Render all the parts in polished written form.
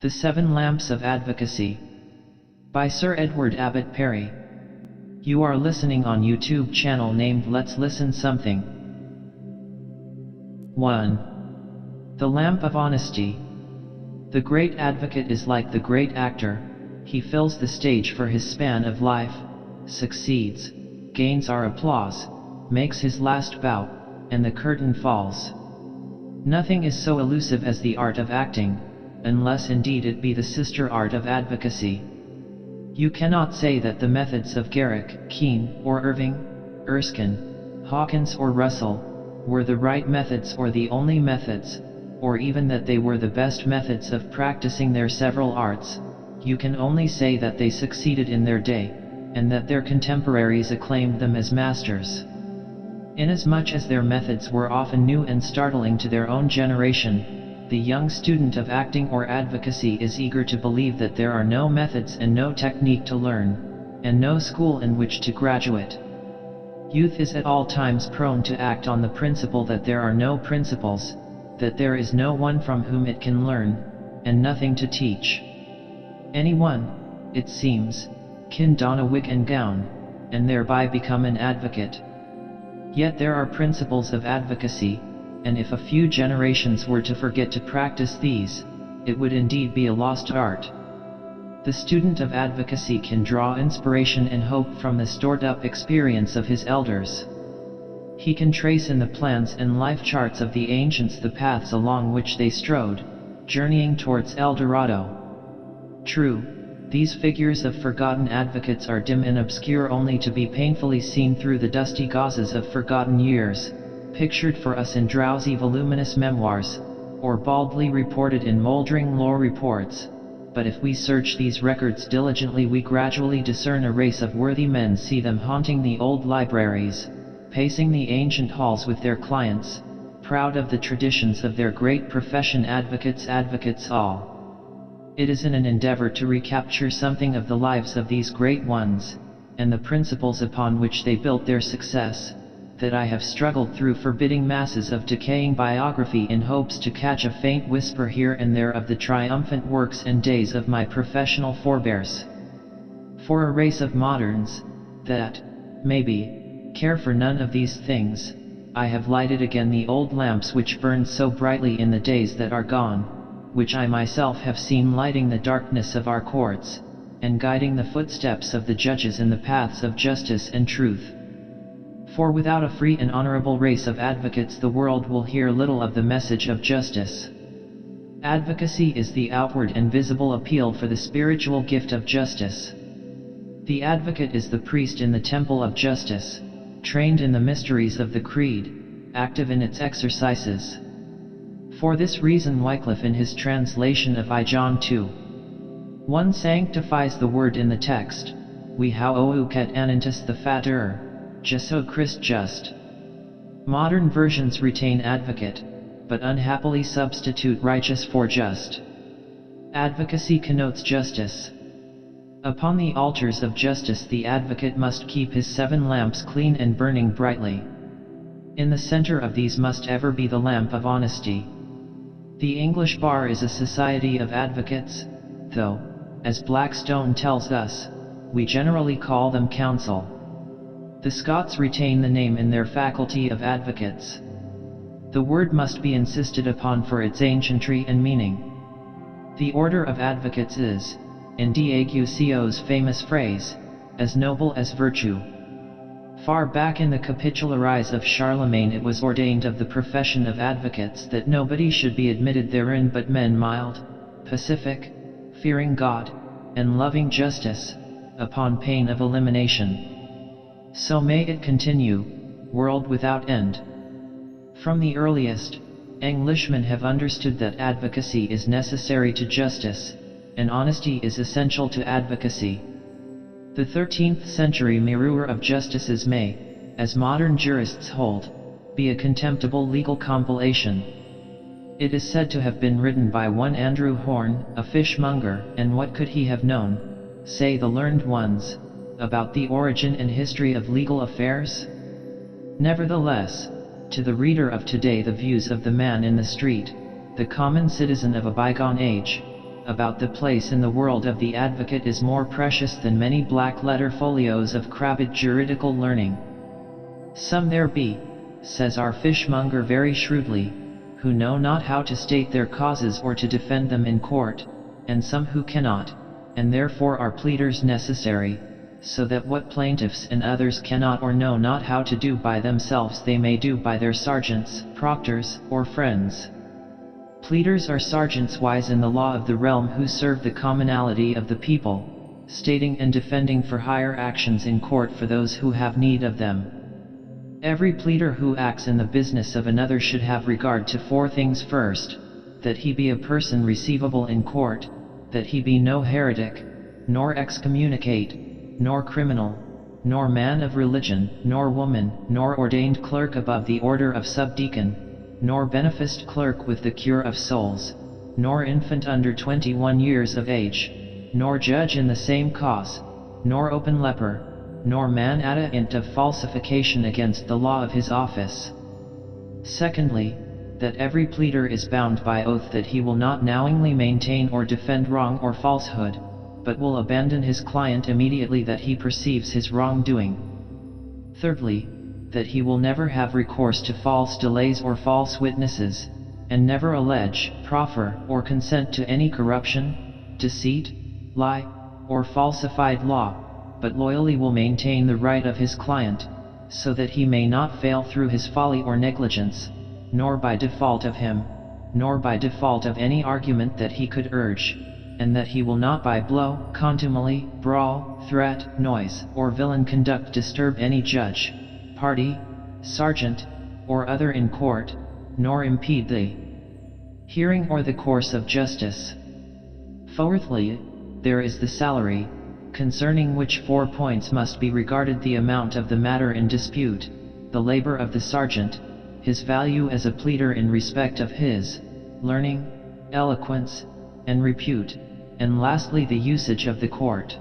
The Seven Lamps of Advocacy by Sir Edward Abbott Parry. You are listening on YouTube channel named Let's Listen Something. 1. The Lamp of Honesty. The great advocate is like the great actor. He fills the stage for his span of life, succeeds, gains our applause, makes his last bow, and the curtain falls. Nothing is so elusive as the art of acting, unless indeed it be the sister art of advocacy. You cannot say that the methods of Garrick, Keene, or Irving, Erskine, Hawkins or Russell, were the right methods or the only methods, or even that they were the best methods of practicing their several arts. You can only say that they succeeded in their day, and that their contemporaries acclaimed them as masters. Inasmuch as their methods were often new and startling to their own generation, the young student of acting or advocacy is eager to believe that there are no methods and no technique to learn, and no school in which to graduate. Youth is at all times prone to act on the principle that there are no principles, that there is no one from whom it can learn, and nothing to teach. Anyone, it seems, can don a wig and gown, and thereby become an advocate. Yet there are principles of advocacy, and if a few generations were to forget to practice these, it would indeed be a lost art. The student of advocacy can draw inspiration and hope from the stored-up experience of his elders. He can trace in the plans and life charts of the ancients the paths along which they strode, journeying towards El Dorado. True, these figures of forgotten advocates are dim and obscure only to be painfully seen through the dusty gauzes of forgotten years, pictured for us in drowsy voluminous memoirs, or baldly reported in moldering lore reports. But if we search these records diligently, we gradually discern a race of worthy men, see them haunting the old libraries, pacing the ancient halls with their clients, proud of the traditions of their great profession. Advocates all. It is in an endeavor to recapture something of the lives of these great ones, and the principles upon which they built their success, that I have struggled through forbidding masses of decaying biography in hopes to catch a faint whisper here and there of the triumphant works and days of my professional forebears. For a race of moderns, that, maybe, care for none of these things, I have lighted again the old lamps which burned so brightly in the days that are gone, which I myself have seen lighting the darkness of our courts, and guiding the footsteps of the judges in the paths of justice and truth. For without a free and honorable race of advocates, the world will hear little of the message of justice. Advocacy is the outward and visible appeal for the spiritual gift of justice. The advocate is the priest in the temple of justice, trained in the mysteries of the creed, active in its exercises. For this reason Wycliffe in his translation of I John 2:1 sanctifies the word in the text, we how ouket anantis the fater, Jesu Christ just. Modern versions retain advocate, but unhappily substitute righteous for just. Advocacy connotes justice. Upon the altars of justice the advocate must keep his 7 lamps clean and burning brightly. In the center of these must ever be the lamp of honesty. The English bar is a society of advocates, though, as Blackstone tells us, we generally call them counsel. The Scots retain the name in their faculty of advocates. The word must be insisted upon for its ancientry and meaning. The order of advocates is, in D'Aguccio's famous phrase, as noble as virtue. Far back in the Capitularies of Charlemagne it was ordained of the profession of advocates that nobody should be admitted therein but men mild, pacific, fearing God, and loving justice, upon pain of elimination. So may it continue, world without end. From the earliest, Englishmen have understood that advocacy is necessary to justice, and honesty is essential to advocacy. The 13th century Mirror of Justices may, as modern jurists hold, be a contemptible legal compilation. It is said to have been written by one Andrew Horne, a fishmonger, and what could he have known, say the learned ones, about the origin and history of legal affairs? Nevertheless, to the reader of today the views of the man in the street, the common citizen of a bygone age, about the place in the world of the advocate is more precious than many black-letter folios of crabbed juridical learning. Some there be, says our fishmonger very shrewdly, who know not how to state their causes or to defend them in court, and some who cannot, and therefore are pleaders necessary, so that what plaintiffs and others cannot or know not how to do by themselves they may do by their sergeants, proctors, or friends. Pleaders are sergeants wise in the law of the realm who serve the commonalty of the people, stating and defending for higher actions in court for those who have need of them. Every pleader who acts in the business of another should have regard to 4 things. First, that he be a person receivable in court, that he be no heretic, nor excommunicate, nor criminal, nor man of religion, nor woman, nor ordained clerk above the order of subdeacon, nor beneficed clerk with the cure of souls, nor infant under 21 years of age, nor judge in the same cause, nor open leper, nor man at a int of falsification against the law of his office. Secondly, that every pleader is bound by oath that he will not knowingly maintain or defend wrong or falsehood, but will abandon his client immediately that he perceives his wrongdoing. Thirdly, that he will never have recourse to false delays or false witnesses, and never allege, proffer, or consent to any corruption, deceit, lie, or falsified law, but loyally will maintain the right of his client, so that he may not fail through his folly or negligence, nor by default of him, nor by default of any argument that he could urge, and that he will not by blow, contumely, brawl, threat, noise, or villain conduct disturb any judge, party, sergeant, or other in court, nor impede the hearing or the course of justice. Fourthly, there is the salary, concerning which 4 points must be regarded: the amount of the matter in dispute, the labor of the sergeant, his value as a pleader in respect of his learning, eloquence, and repute, and lastly the usage of the court.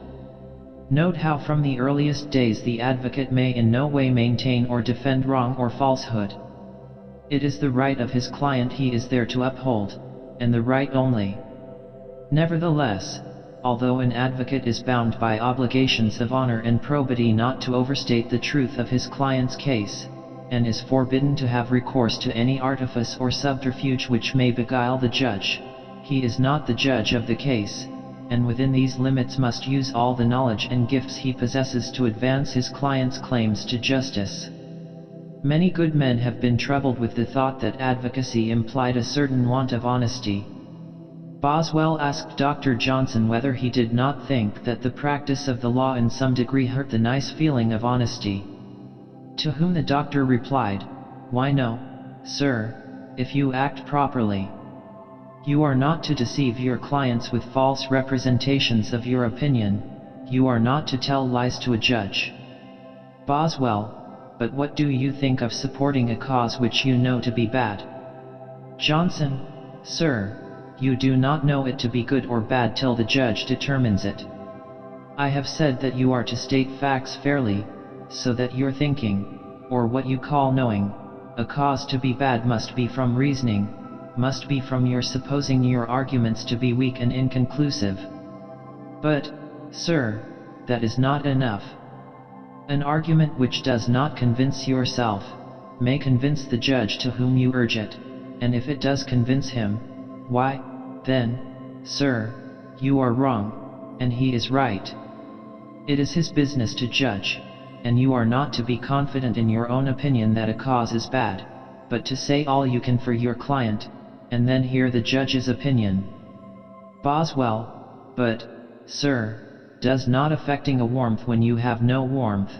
Note how from the earliest days the advocate may in no way maintain or defend wrong or falsehood. It is the right of his client he is there to uphold, and the right only. Nevertheless, although an advocate is bound by obligations of honor and probity not to overstate the truth of his client's case, and is forbidden to have recourse to any artifice or subterfuge which may beguile the judge, he is not the judge of the case, and within these limits must use all the knowledge and gifts he possesses to advance his client's claims to justice. Many good men have been troubled with the thought that advocacy implied a certain want of honesty. Boswell asked Dr. Johnson whether he did not think that the practice of the law in some degree hurt the nice feeling of honesty. To whom the doctor replied, "Why no, sir, if you act properly. You are not to deceive your clients with false representations of your opinion, you are not to tell lies to a judge." Boswell: "But what do you think of supporting a cause which you know to be bad?" Johnson: "Sir, you do not know it to be good or bad till the judge determines it. I have said that you are to state facts fairly, so that your thinking, or what you call knowing, a cause to be bad must be from reasoning, must be from your supposing your arguments to be weak and inconclusive. But, sir, that is not enough. An argument which does not convince yourself, may convince the judge to whom you urge it, and if it does convince him, why, then, sir, you are wrong, and he is right. It is his business to judge, and you are not to be confident in your own opinion that a cause is bad, but to say all you can for your client, and then hear the judge's opinion." Boswell: "But, sir, does not affecting a warmth when you have no warmth,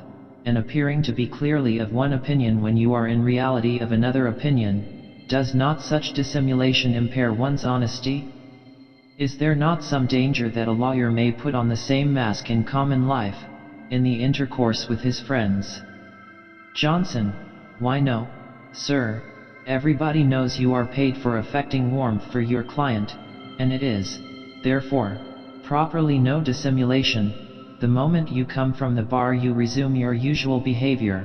and appearing to be clearly of one opinion when you are in reality of another opinion, does not such dissimulation impair one's honesty? Is there not some danger that a lawyer may put on the same mask in common life, in the intercourse with his friends?" Johnson: "Why no, sir, everybody knows you are paid for affecting warmth for your client, and it is, therefore, properly no dissimulation. The moment you come from the bar you resume your usual behavior.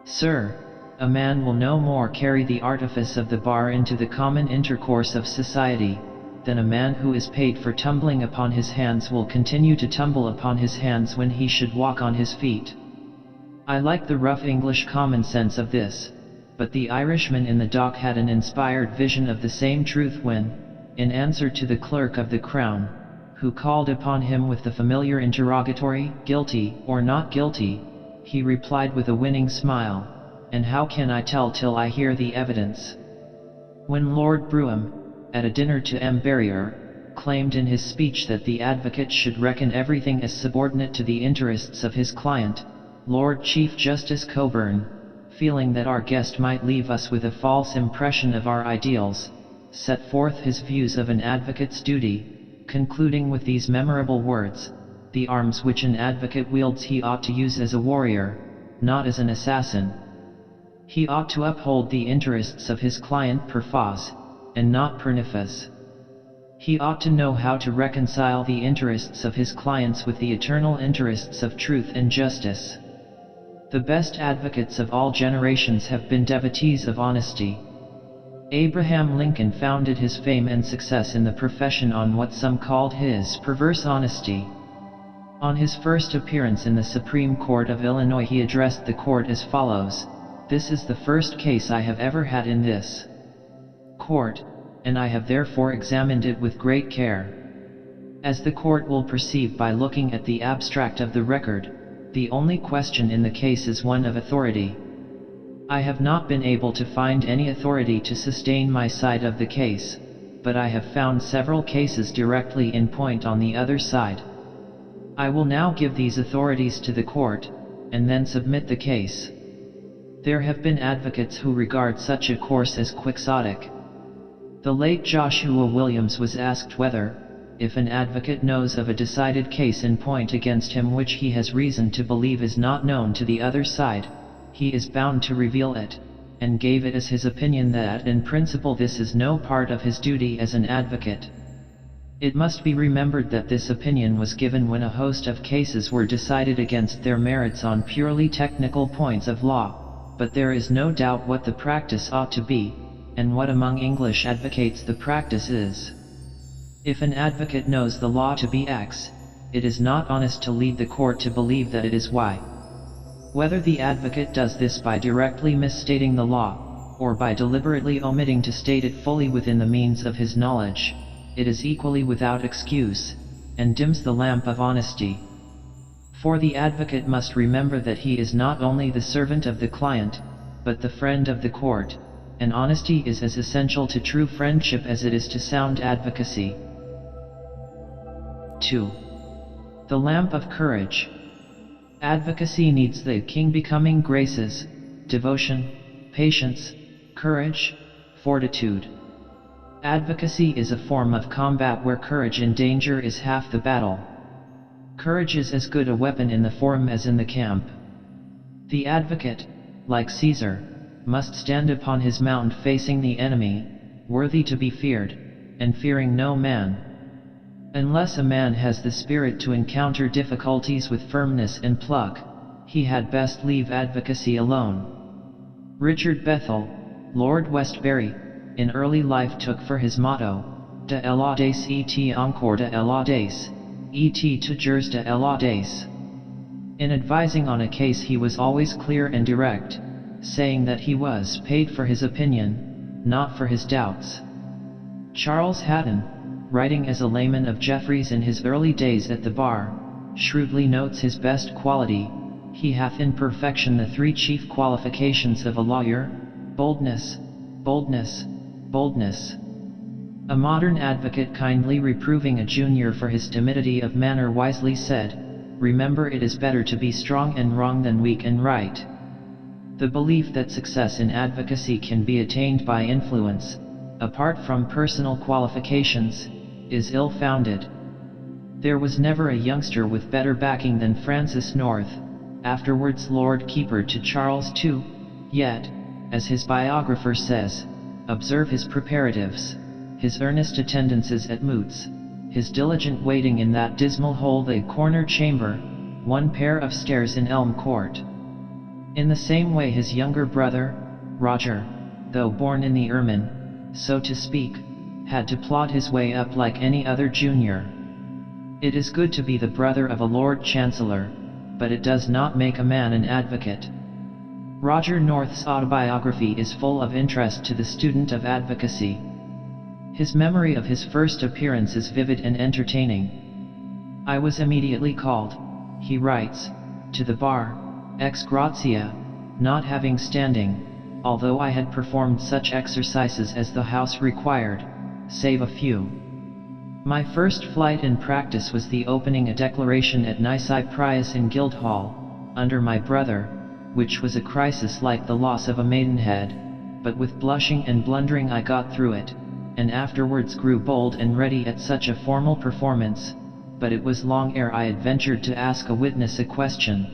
Sir, a man will no more carry the artifice of the bar into the common intercourse of society, then a man who is paid for tumbling upon his hands will continue to tumble upon his hands when he should walk on his feet. I like the rough English common sense of this, but the Irishman in the dock had an inspired vision of the same truth when, in answer to the clerk of the Crown, who called upon him with the familiar interrogatory, "Guilty or not guilty?" he replied with a winning smile, "And how can I tell till I hear the evidence?" When Lord Brougham, at a dinner to M. Barrier, claimed in his speech that the advocate should reckon everything as subordinate to the interests of his client, Lord Chief Justice Cockburn, feeling that our guest might leave us with a false impression of our ideals, set forth his views of an advocate's duty, concluding with these memorable words: "The arms which an advocate wields he ought to use as a warrior, not as an assassin. He ought to uphold the interests of his client per fas, and not per nefas. He ought to know how to reconcile the interests of his clients with the eternal interests of truth and justice." The best advocates of all generations have been devotees of honesty. Abraham Lincoln founded his fame and success in the profession on what some called his perverse honesty. On his first appearance in the Supreme Court of Illinois, he addressed the court as follows: "This is the first case I have ever had in this court, and I have therefore examined it with great care. As the court will perceive by looking at the abstract of the record, the only question in the case is one of authority. I have not been able to find any authority to sustain my side of the case, but I have found several cases directly in point on the other side. I will now give these authorities to the court, and then submit the case." There have been advocates who regard such a course as quixotic. The late Joshua Williams was asked whether, if an advocate knows of a decided case in point against him which he has reason to believe is not known to the other side, he is bound to reveal it, and gave it as his opinion that in principle this is no part of his duty as an advocate. It must be remembered that this opinion was given when a host of cases were decided against their merits on purely technical points of law, but there is no doubt what the practice ought to be, and what among English advocates the practice is. If an advocate knows the law to be X, it is not honest to lead the court to believe that it is Y. Whether the advocate does this by directly misstating the law, or by deliberately omitting to state it fully within the means of his knowledge, it is equally without excuse, and dims the lamp of honesty. For the advocate must remember that he is not only the servant of the client, but the friend of the court, and honesty is as essential to true friendship as it is to sound advocacy. 2. The lamp of courage. Advocacy needs the king-becoming graces: devotion, patience, courage, fortitude. Advocacy is a form of combat where courage in danger is half the battle. Courage is as good a weapon in the forum as in the camp. The advocate, like Caesar, must stand upon his mount facing the enemy, worthy to be feared, and fearing no man. Unless a man has the spirit to encounter difficulties with firmness and pluck, he had best leave advocacy alone. Richard Bethel, Lord Westbury, in early life took for his motto, "De l'audace et encore de l'audace, et toujours de l'audace." In advising on a case he was always clear and direct, saying that he was paid for his opinion, not for his doubts. Charles Hatton, writing as a layman of Jeffreys in his early days at the bar, shrewdly notes his best quality: "He hath in perfection the three chief qualifications of a lawyer: boldness, boldness, boldness." A modern advocate, kindly reproving a junior for his timidity of manner, wisely said, "Remember, it is better to be strong and wrong than weak and right." The belief that success in advocacy can be attained by influence, apart from personal qualifications, is ill-founded. There was never a youngster with better backing than Francis North, afterwards Lord Keeper to Charles II, yet, as his biographer says, observe his preparatives, his earnest attendances at moots, his diligent waiting in that dismal hole, the corner chamber, one pair of stairs in Elm Court. In the same way his younger brother, Roger, though born in the ermine, so to speak, had to plod his way up like any other junior. It is good to be the brother of a Lord Chancellor, but it does not make a man an advocate. Roger North's autobiography is full of interest to the student of advocacy. His memory of his first appearance is vivid and entertaining. "I was immediately called," he writes, "to the bar, ex gratia, not having standing, although I had performed such exercises as the house required, save a few. My first flight in practice was the opening a declaration at Nisi Prius in Guildhall, under my brother, which was a crisis like the loss of a maidenhead, but with blushing and blundering I got through it, and afterwards grew bold and ready at such a formal performance, but it was long ere I had ventured to ask a witness a question."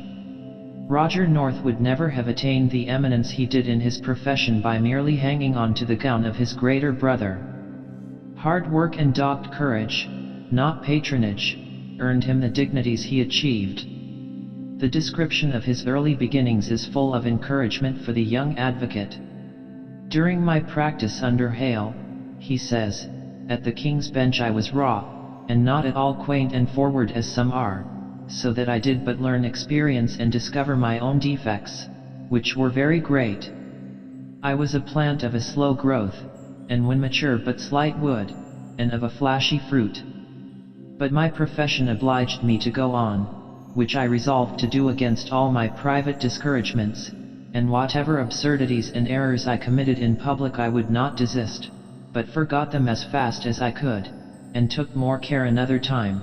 Roger North would never have attained the eminence he did in his profession by merely hanging on to the gown of his greater brother. Hard work and dogged courage, not patronage, earned him the dignities he achieved. The description of his early beginnings is full of encouragement for the young advocate. "During my practice under Hale," he says, "at the King's Bench I was raw, and not at all quaint and forward as some are, so that I did but learn experience and discover my own defects, which were very great. I was a plant of a slow growth, and when mature but slight wood, and of a flashy fruit. But my profession obliged me to go on, which I resolved to do against all my private discouragements, and whatever absurdities and errors I committed in public I would not desist, but forgot them as fast as I could, and took more care another time.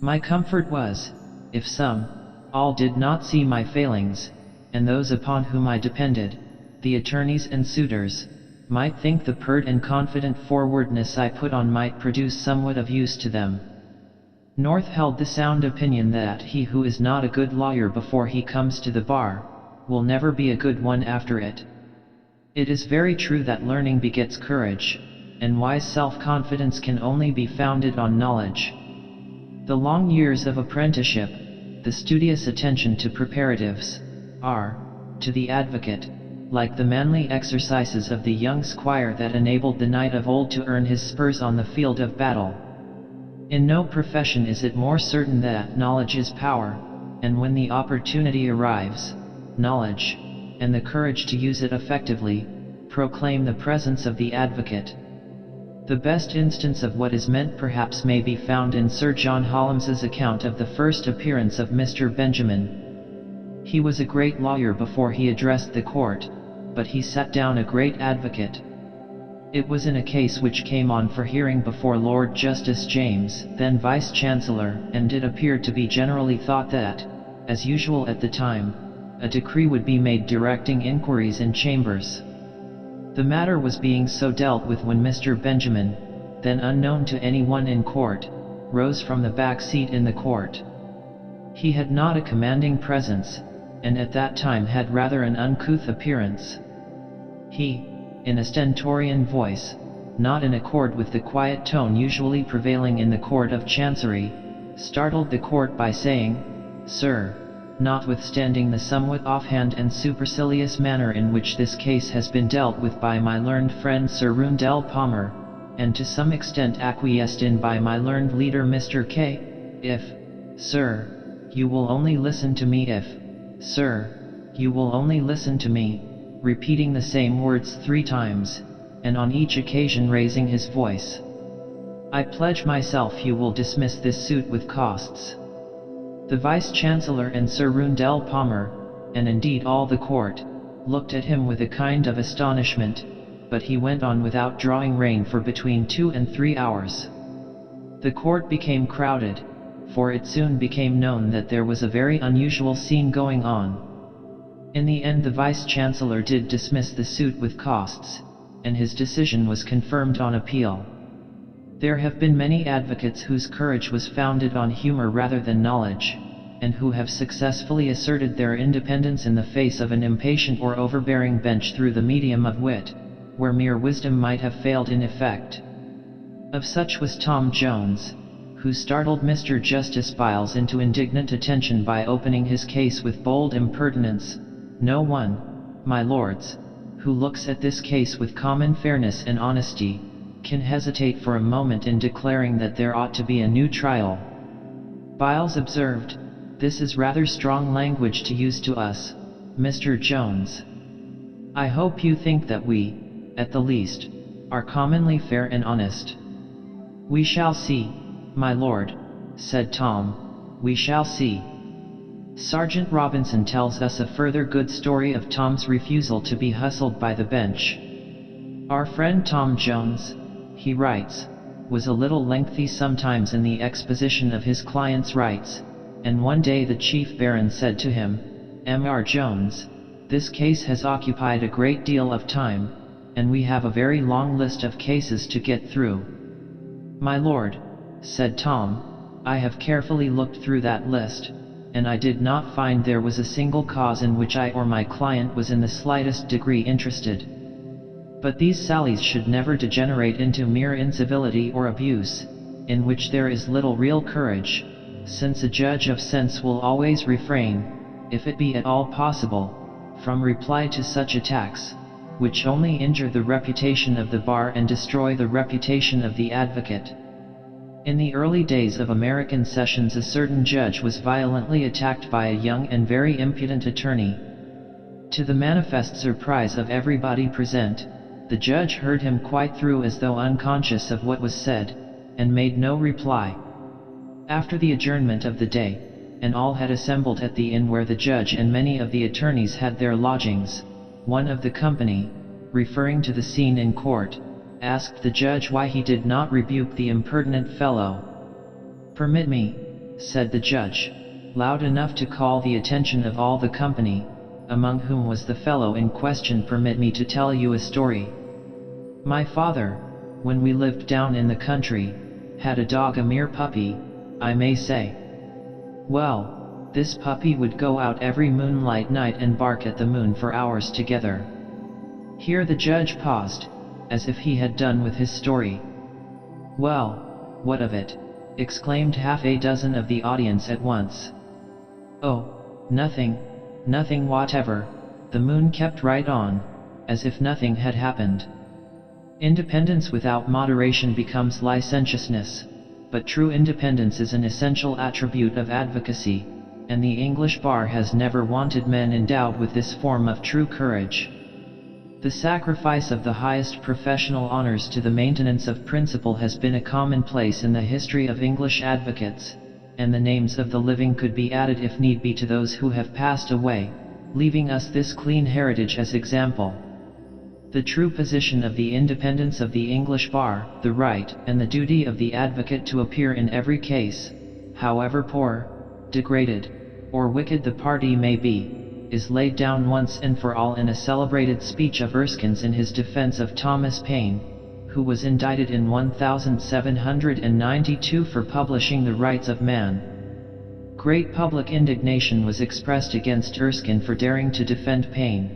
My comfort was, if some, all did not see my failings, and those upon whom I depended, the attorneys and suitors, might think the pert and confident forwardness I put on might produce somewhat of use to them." North held the sound opinion that he who is not a good lawyer before he comes to the bar, will never be a good one after it. It is very true that learning begets courage, and wise self-confidence can only be founded on knowledge. The long years of apprenticeship, the studious attention to preparatives, are, to the advocate, like the manly exercises of the young squire that enabled the knight of old to earn his spurs on the field of battle. In no profession is it more certain that knowledge is power, and when the opportunity arrives, knowledge, and the courage to use it effectively, proclaim the presence of the advocate. The best instance of what is meant perhaps may be found in Sir John Holmes's account of the first appearance of Mr. Benjamin. He was a great lawyer before he addressed the court, but he sat down a great advocate. It was in a case which came on for hearing before Lord Justice James, then Vice-Chancellor, and it appeared to be generally thought that, as usual at the time, a decree would be made directing inquiries in chambers. The matter was being so dealt with when Mr. Benjamin, then unknown to anyone in court, rose from the back seat in the court. He had not a commanding presence, and at that time had rather an uncouth appearance. He, in a stentorian voice, not in accord with the quiet tone usually prevailing in the Court of Chancery, startled the court by saying, "Sir, notwithstanding the somewhat offhand and supercilious manner in which this case has been dealt with by my learned friend Sir Rundell Palmer, and to some extent acquiesced in by my learned leader Mr. K, if, sir, you will only listen to me if, sir, you will only listen to me," repeating the same words 3 times, and on each occasion raising his voice, "I pledge myself you will dismiss this suit with costs." The Vice-Chancellor and Sir Rundell Palmer, and indeed all the court, looked at him with a kind of astonishment, but he went on without drawing rein for between 2 and 3 hours. The court became crowded, for it soon became known that there was a very unusual scene going on. In the end the Vice-Chancellor did dismiss the suit with costs, and his decision was confirmed on appeal. There have been many advocates whose courage was founded on humor rather than knowledge, and who have successfully asserted their independence in the face of an impatient or overbearing bench through the medium of wit, where mere wisdom might have failed in effect. Of such was Tom Jones, who startled Mr. Justice Byles into indignant attention by opening his case with bold impertinence. "No one, my lords, who looks at this case with common fairness and honesty, can hesitate for a moment in declaring that there ought to be a new trial. Byles observed, "This is rather strong language to use to us, Mr. Jones. I hope you think that we, at the least, are commonly fair and honest." "We shall see, my lord," said Tom, "we shall see." Sergeant Robinson tells us a further good story of Tom's refusal to be hustled by the bench. "Our friend Tom Jones," he writes, "was a little lengthy sometimes in the exposition of his client's rights, and one day the chief baron said to him, 'Mr. Jones, this case has occupied a great deal of time, and we have a very long list of cases to get through.' 'My lord,' said Tom, 'I have carefully looked through that list, and I did not find there was a single cause in which I or my client was in the slightest degree interested. But these sallies should never degenerate into mere incivility or abuse, in which there is little real courage, since a judge of sense will always refrain, if it be at all possible, from reply to such attacks, which only injure the reputation of the bar and destroy the reputation of the advocate." In the early days of American sessions, a certain judge was violently attacked by a young and very impudent attorney. To the manifest surprise of everybody present, the judge heard him quite through as though unconscious of what was said, and made no reply. After the adjournment of the day, and all had assembled at the inn where the judge and many of the attorneys had their lodgings, one of the company, referring to the scene in court, asked the judge why he did not rebuke the impertinent fellow. "Permit me," said the judge, loud enough to call the attention of all the company, among whom was the fellow in question, "permit me to tell you a story. My father, when we lived down in the country, had a dog, a mere puppy, I may say. Well, this puppy would go out every moonlight night and bark at the moon for hours together." Here the judge paused, as if he had done with his story. "Well, what of it?" exclaimed half a dozen of the audience at once. "Oh, nothing, nothing whatever, the moon kept right on, as if nothing had happened." Independence without moderation becomes licentiousness, but true independence is an essential attribute of advocacy, and the English bar has never wanted men endowed with this form of true courage. The sacrifice of the highest professional honors to the maintenance of principle has been a commonplace in the history of English advocates, and the names of the living could be added if need be to those who have passed away, leaving us this clean heritage as example. The true position of the independence of the English bar, the right and the duty of the advocate to appear in every case, however poor, degraded, or wicked the party may be, is laid down once and for all in a celebrated speech of Erskine's in his defense of Thomas Paine, who was indicted in 1792 for publishing The Rights of Man. Great public indignation was expressed against Erskine for daring to defend Paine.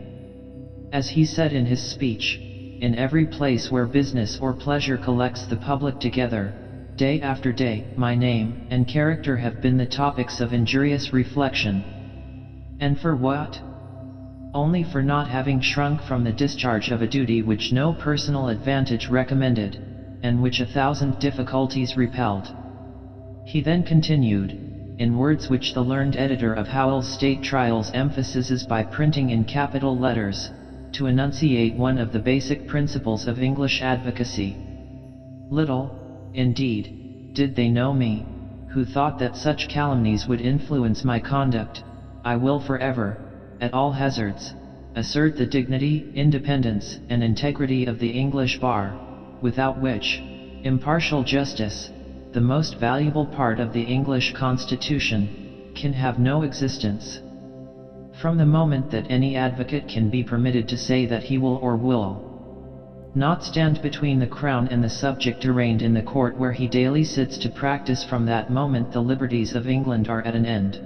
As he said in his speech, "In every place where business or pleasure collects the public together, day after day, my name and character have been the topics of injurious reflection. And for what? Only for not having shrunk from the discharge of a duty which no personal advantage recommended, and which 1,000 difficulties repelled." He then continued, in words which the learned editor of Howell's State Trials emphasizes by printing in capital letters, to enunciate one of the basic principles of English advocacy. "Little, indeed, did they know me, who thought that such calumnies would influence my conduct. I will forever, at all hazards, assert the dignity, independence, and integrity of the English bar, without which impartial justice, the most valuable part of the English Constitution, can have no existence." From the moment that any advocate can be permitted to say that he will or will not stand between the crown and the subject arraigned in the court where he daily sits to practice, from that moment the liberties of England are at an end.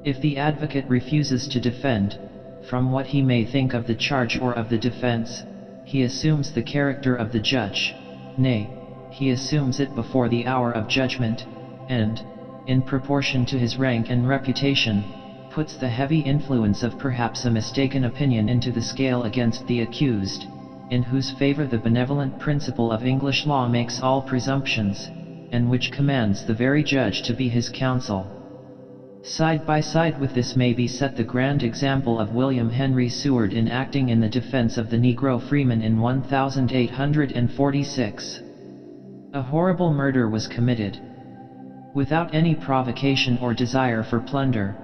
If the advocate refuses to defend, from what he may think of the charge or of the defense, he assumes the character of the judge, nay, he assumes it before the hour of judgment, and, in proportion to his rank and reputation, puts the heavy influence of perhaps a mistaken opinion into the scale against the accused. in whose favor the benevolent principle of English law makes all presumptions, and which commands the very judge to be his counsel. Side by side with this may be set the grand example of William Henry Seward in acting in the defense of the Negro freeman in 1846. A horrible murder was committed. Without any provocation or desire for plunder,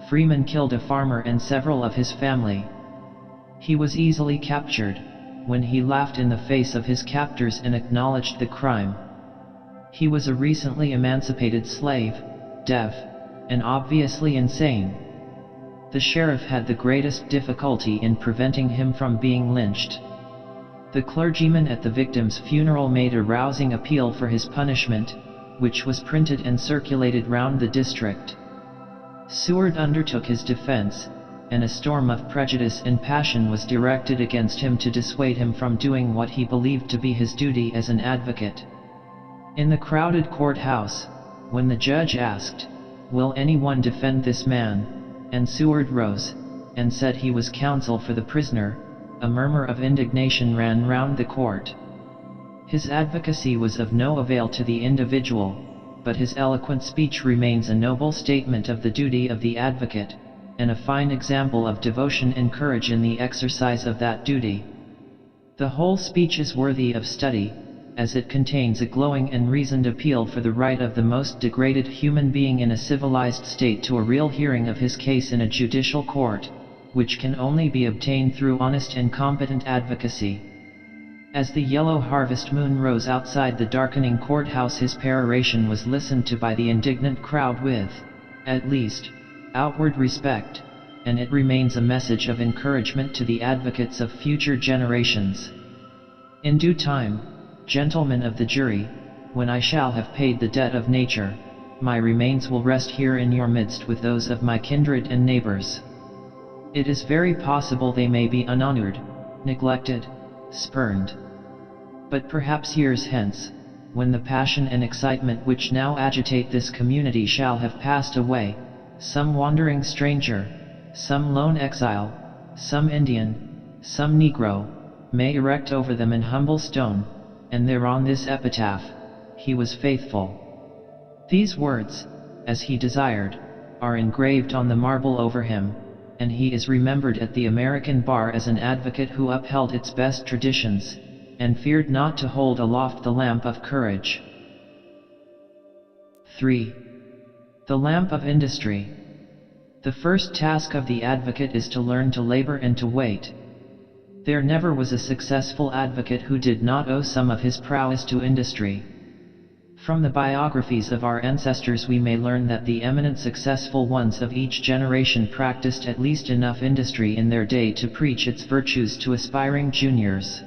Freeman killed a farmer and several of his family. He was easily captured, when he laughed in the face of his captors and acknowledged the crime. He was a recently emancipated slave, deaf, and obviously insane. The sheriff had the greatest difficulty in preventing him from being lynched. The clergyman at the victim's funeral made a rousing appeal for his punishment, which was printed and circulated round the district. Seward undertook his defense, and a storm of prejudice and passion was directed against him to dissuade him from doing what he believed to be his duty as an advocate. In the crowded courthouse, when the judge asked, "Will anyone defend this man?" and Seward rose, and said he was counsel for the prisoner, a murmur of indignation ran round the court. His advocacy was of no avail to the individual, but his eloquent speech remains a noble statement of the duty of the advocate, and a fine example of devotion and courage in the exercise of that duty. The whole speech is worthy of study, as it contains a glowing and reasoned appeal for the right of the most degraded human being in a civilized state to a real hearing of his case in a judicial court, which can only be obtained through honest and competent advocacy. As the yellow harvest moon rose outside the darkening courthouse, his peroration was listened to by the indignant crowd with, at least, outward respect, and it remains a message of encouragement to the advocates of future generations. In due time, gentlemen of the jury, when I shall have paid the debt of nature, my remains will rest here in your midst with those of my kindred and neighbors. It is very possible they may be unhonored, neglected, spurned. But perhaps years hence, when the passion and excitement which now agitate this community shall have passed away, some wandering stranger, some lone exile, some Indian, some Negro, may erect over them an humble stone, and thereon this epitaph, "He was faithful." These words, "as he desired," are engraved on the marble over him, and he is remembered at the American bar as an advocate who upheld its best traditions, and feared not to hold aloft the lamp of courage. 3. The lamp of industry. The first task of the advocate is to learn to labor and to wait. There never was a successful advocate who did not owe some of his prowess to industry. From the biographies of our ancestors we may learn that the eminent successful ones of each generation practiced at least enough industry in their day to preach its virtues to aspiring juniors.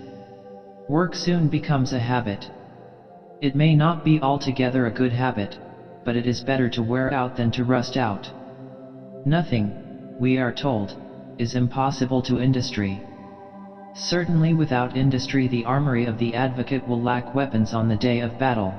Work soon becomes a habit. It may not be altogether a good habit, but it is better to wear out than to rust out. Nothing, we are told, is impossible to industry. Certainly without industry the armory of the advocate will lack weapons on the day of battle.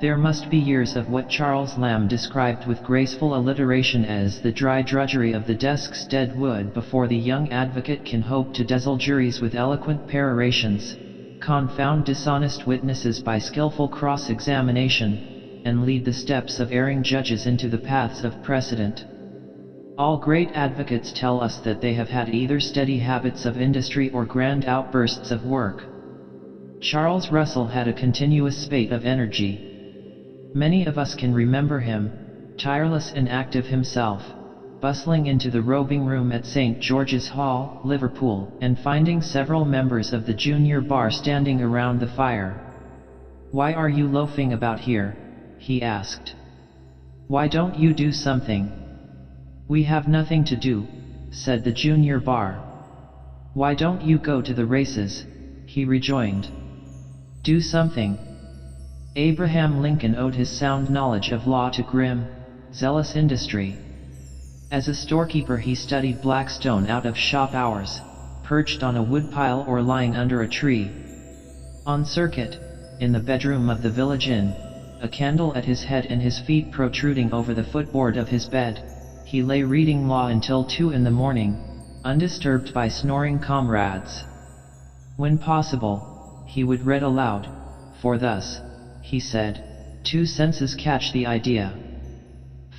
There must be years of what Charles Lamb described with graceful alliteration as the dry drudgery of the desk's dead wood before the young advocate can hope to dazzle juries with eloquent perorations, confound dishonest witnesses by skillful cross-examination, and lead the steps of erring judges into the paths of precedent. All great advocates tell us that they have had either steady habits of industry or grand outbursts of work. Charles Russell had a continuous spate of energy. Many of us can remember him, tireless and active himself, bustling into the robing room at St. George's Hall, Liverpool, and finding several members of the junior bar standing around the fire. "Why are you loafing about here?" he asked. "Why don't you do something?" "We have nothing to do," said the junior bar. "Why don't you go to the races?" he rejoined. "Do something." Abraham Lincoln owed his sound knowledge of law to grim, zealous industry. As a storekeeper he studied Blackstone out of shop hours, perched on a woodpile or lying under a tree. On circuit, in the bedroom of the village inn, a candle at his head and his feet protruding over the footboard of his bed, he lay reading law until 2 in the morning, undisturbed by snoring comrades. When possible, he would read aloud, for thus, he said, two senses catch the idea.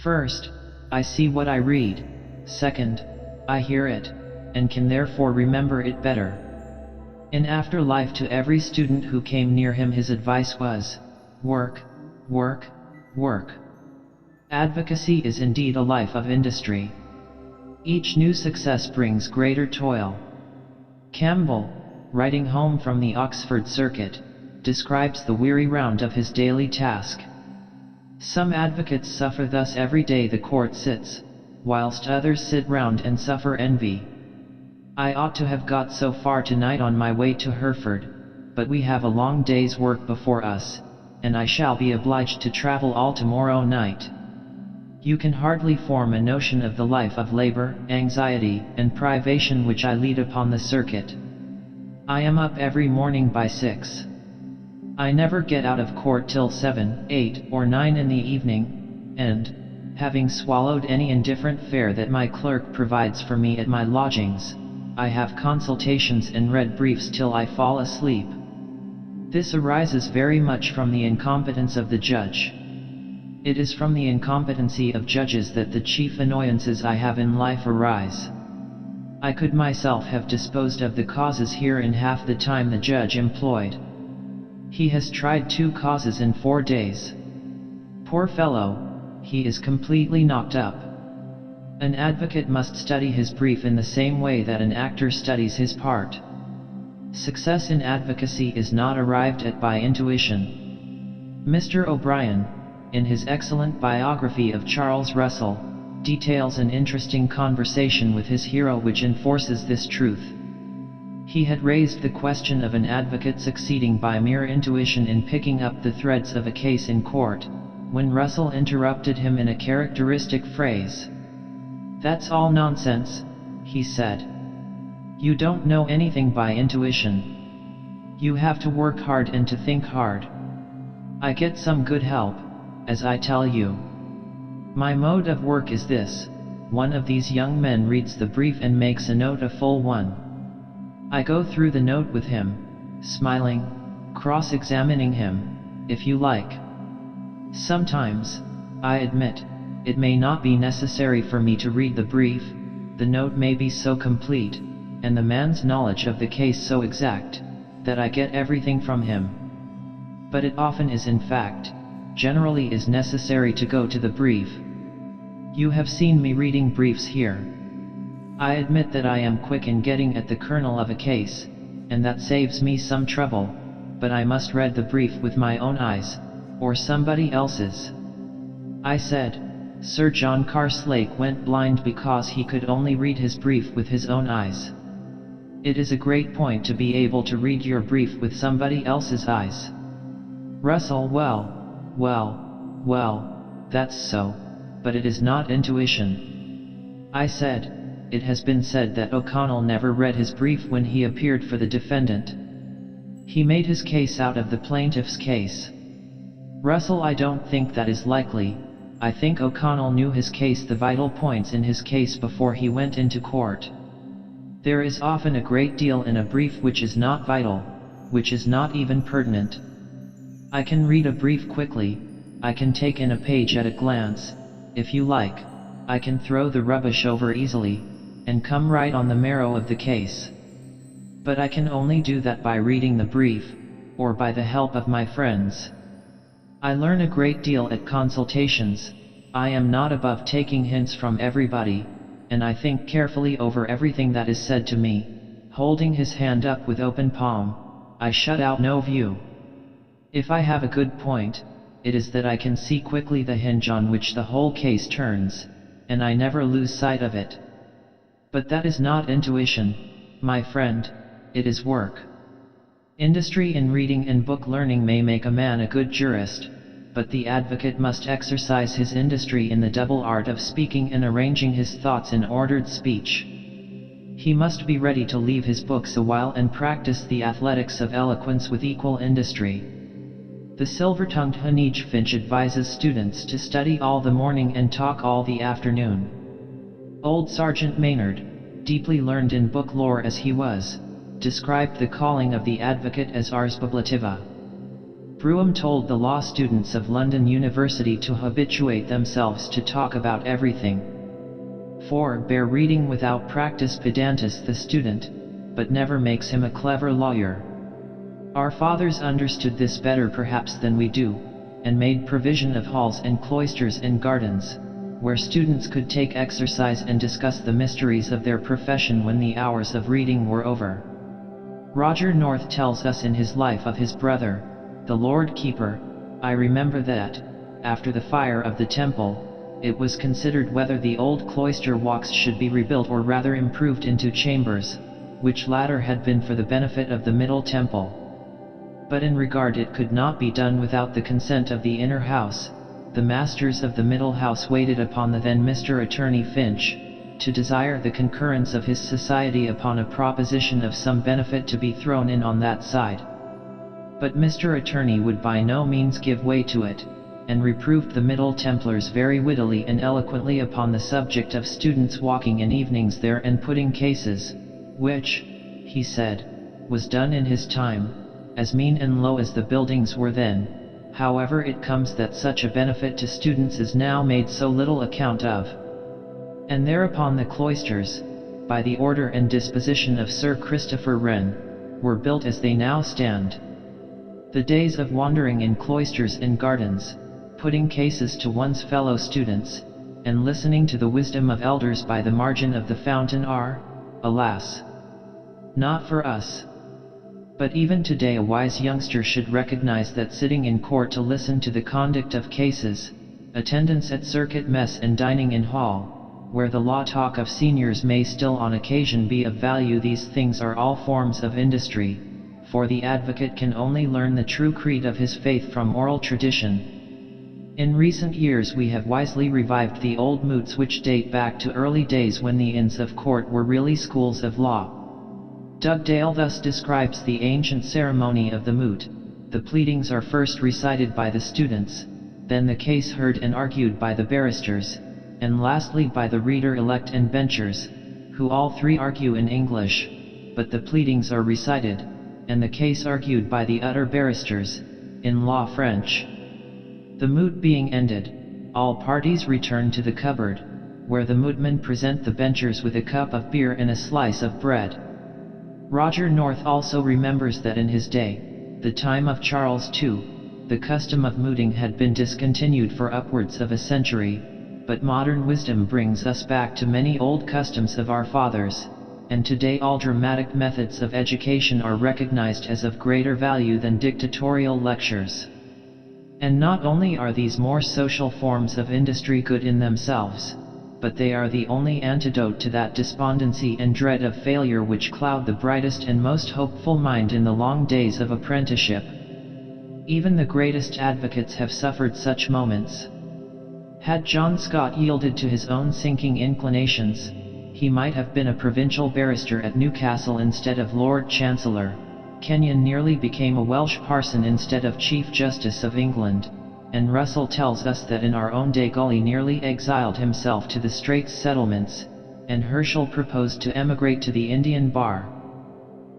First, I see what I read. Second, I hear it, and can therefore remember it better. In after life, to every student who came near him, his advice was, work, work, work. Advocacy is indeed a life of industry. Each new success brings greater toil. Campbell, writing home from the Oxford circuit, describes the weary round of his daily task. Some advocates suffer thus every day the court sits, whilst others sit round and suffer envy. I ought to have got so far tonight on my way to Hereford, but we have a long day's work before us, and I shall be obliged to travel all tomorrow night. You can hardly form a notion of the life of labor, anxiety, and privation which I lead upon the circuit. I am up every morning by 6. I never get out of court till 7, 8, or 9 in the evening, and, having swallowed any indifferent fare that my clerk provides for me at my lodgings, I have consultations and read briefs till I fall asleep. This arises very much from the incompetence of the judge. It is from the incompetency of judges that the chief annoyances I have in life arise. I could myself have disposed of the causes here in half the time the judge employed. He has tried 2 causes in 4 days. Poor fellow, he is completely knocked up. An advocate must study his brief in the same way that an actor studies his part. Success in advocacy is not arrived at by intuition. Mr. O'Brien, in his excellent biography of Charles Russell, details an interesting conversation with his hero which enforces this truth. He had raised the question of an advocate succeeding by mere intuition in picking up the threads of a case in court, when Russell interrupted him in a characteristic phrase. "That's all nonsense," he said. "You don't know anything by intuition. You have to work hard and to think hard. I get some good help, as I tell you. My mode of work is this: one of these young men reads the brief and makes a note, a full one. I go through the note with him, smiling, cross-examining him, if you like. Sometimes, I admit, it may not be necessary for me to read the brief, the note may be so complete, and the man's knowledge of the case so exact, that I get everything from him. But it often is, in fact, generally is necessary to go to the brief. You have seen me reading briefs here. I admit that I am quick in getting at the kernel of a case, and that saves me some trouble, but I must read the brief with my own eyes, or somebody else's." I said, "Sir John Carslake went blind because he could only read his brief with his own eyes. It is a great point to be able to read your brief with somebody else's eyes." Russell: well, that's so, but it is not intuition. I said, "It has been said that O'Connell never read his brief when he appeared for the defendant. He made his case out of the plaintiff's case." Russell: "I don't think that is likely. I think O'Connell knew his case, the vital points in his case, before he went into court. There is often a great deal in a brief which is not vital, which is not even pertinent. I can read a brief quickly, I can take in a page at a glance, if you like, I can throw the rubbish over easily, and come right on the marrow of the case. But I can only do that by reading the brief, or by the help of my friends. I learn a great deal at consultations. I am not above taking hints from everybody, and I think carefully over everything that is said to me." Holding his hand up with open palm, I shut out no view. If I have a good point, it is that I can see quickly the hinge on which the whole case turns, and I never lose sight of it. But that is not intuition, my friend, it is work. Industry in reading and book learning may make a man a good jurist, but the advocate must exercise his industry in the double art of speaking and arranging his thoughts in ordered speech. He must be ready to leave his books a while and practice the athletics of eloquence with equal industry. The silver-tongued Honige Finch advises students to study all the morning and talk all the afternoon. Old Sergeant Maynard, deeply learned in book lore as he was, described the calling of the advocate as ars publicativa. Brougham told the law students of London University to habituate themselves to talk about everything. Forbear reading without practice pedantis the student, but never makes him a clever lawyer. Our fathers understood this better perhaps than we do, and made provision of halls and cloisters and gardens, where students could take exercise and discuss the mysteries of their profession when the hours of reading were over. Roger North tells us in his life of his brother, the Lord Keeper, "I remember that, after the fire of the temple, it was considered whether the old cloister walks should be rebuilt or rather improved into chambers, which latter had been for the benefit of the Middle Temple. But in regard it could not be done without the consent of the inner house. The masters of the middle house waited upon the then Mr. Attorney Finch, to desire the concurrence of his society upon a proposition of some benefit to be thrown in on that side. But Mr. Attorney would by no means give way to it, and reproved the Middle Templars very wittily and eloquently upon the subject of students walking in evenings there and putting cases, which, he said, was done in his time, as mean and low as the buildings were then. However it comes that such a benefit to students is now made so little account of. And thereupon the cloisters, by the order and disposition of Sir Christopher Wren, were built as they now stand. The days of wandering in cloisters and gardens, putting cases to one's fellow students, and listening to the wisdom of elders by the margin of the fountain are, alas, not for us. But even today a wise youngster should recognize that sitting in court to listen to the conduct of cases, attendance at circuit mess and dining in hall, where the law talk of seniors may still on occasion be of value, these things are all forms of industry, for the advocate can only learn the true creed of his faith from oral tradition. In recent years we have wisely revived the old moots which date back to early days when the Inns of Court were really schools of law. Dugdale thus describes the ancient ceremony of the moot: the pleadings are first recited by the students, then the case heard and argued by the barristers, and lastly by the reader-elect and benchers, who all three argue in English, but the pleadings are recited, and the case argued by the other barristers, in law French. The moot being ended, all parties return to the cupboard, where the mootmen present the benchers with a cup of beer and a slice of bread. Roger North also remembers that in his day, the time of Charles II, the custom of mooting had been discontinued for upwards of a century, but modern wisdom brings us back to many old customs of our fathers, and today all dramatic methods of education are recognized as of greater value than dictatorial lectures. And not only are these more social forms of industry good in themselves, but they are the only antidote to that despondency and dread of failure which cloud the brightest and most hopeful mind in the long days of apprenticeship. Even the greatest advocates have suffered such moments. Had John Scott yielded to his own sinking inclinations, he might have been a provincial barrister at Newcastle instead of Lord Chancellor. Kenyon nearly became a Welsh parson instead of Chief Justice of England, and Russell tells us that in our own day Gully nearly exiled himself to the Straits Settlements, and Herschel proposed to emigrate to the Indian bar.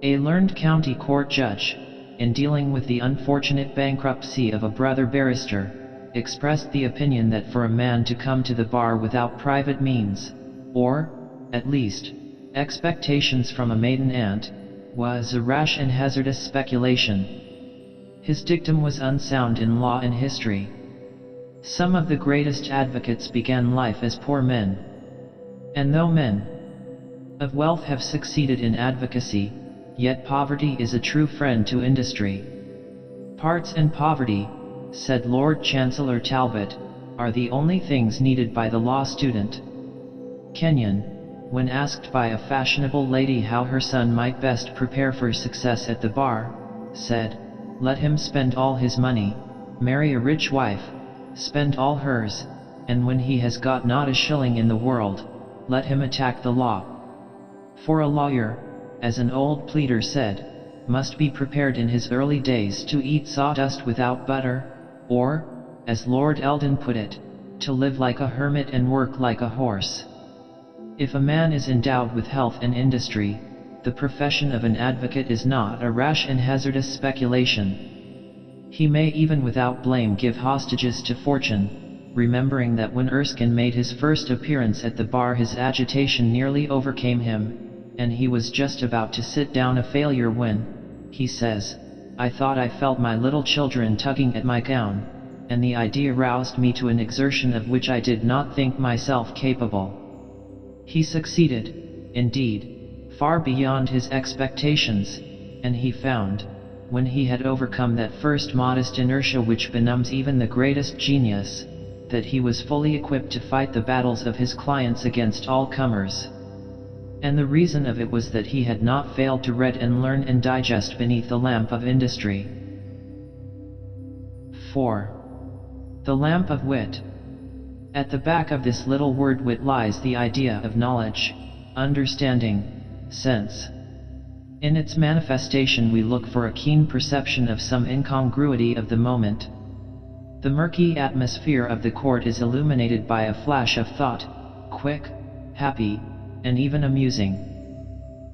A learned county court judge, in dealing with the unfortunate bankruptcy of a brother barrister, expressed the opinion that for a man to come to the bar without private means, or, at least, expectations from a maiden aunt, was a rash and hazardous speculation. His dictum was unsound in law and history. Some of the greatest advocates began life as poor men. And though men of wealth have succeeded in advocacy, yet poverty is a true friend to industry. Parts and poverty, said Lord Chancellor Talbot, are the only things needed by the law student. Kenyon, when asked by a fashionable lady how her son might best prepare for success at the bar, said, "Let him spend all his money, marry a rich wife, spend all hers, and when he has got not a shilling in the world, let him attack the law." For a lawyer, as an old pleader said, must be prepared in his early days to eat sawdust without butter, or, as Lord Eldon put it, to live like a hermit and work like a horse. If a man is endowed with health and industry, the profession of an advocate is not a rash and hazardous speculation. He may even without blame give hostages to fortune, remembering that when Erskine made his first appearance at the bar his agitation nearly overcame him, and he was just about to sit down a failure when, he says, "I thought I felt my little children tugging at my gown, and the idea roused me to an exertion of which I did not think myself capable." He succeeded, indeed, far beyond his expectations, and he found, when he had overcome that first modest inertia which benumbs even the greatest genius, that he was fully equipped to fight the battles of his clients against all comers. And the reason of it was that he had not failed to read and learn and digest beneath the lamp of industry. 4. The lamp of wit. At the back of this little word wit lies the idea of knowledge, understanding, sense. In its manifestation we look for a keen perception of some incongruity of the moment. The murky atmosphere of the court is illuminated by a flash of thought, quick, happy, and even amusing.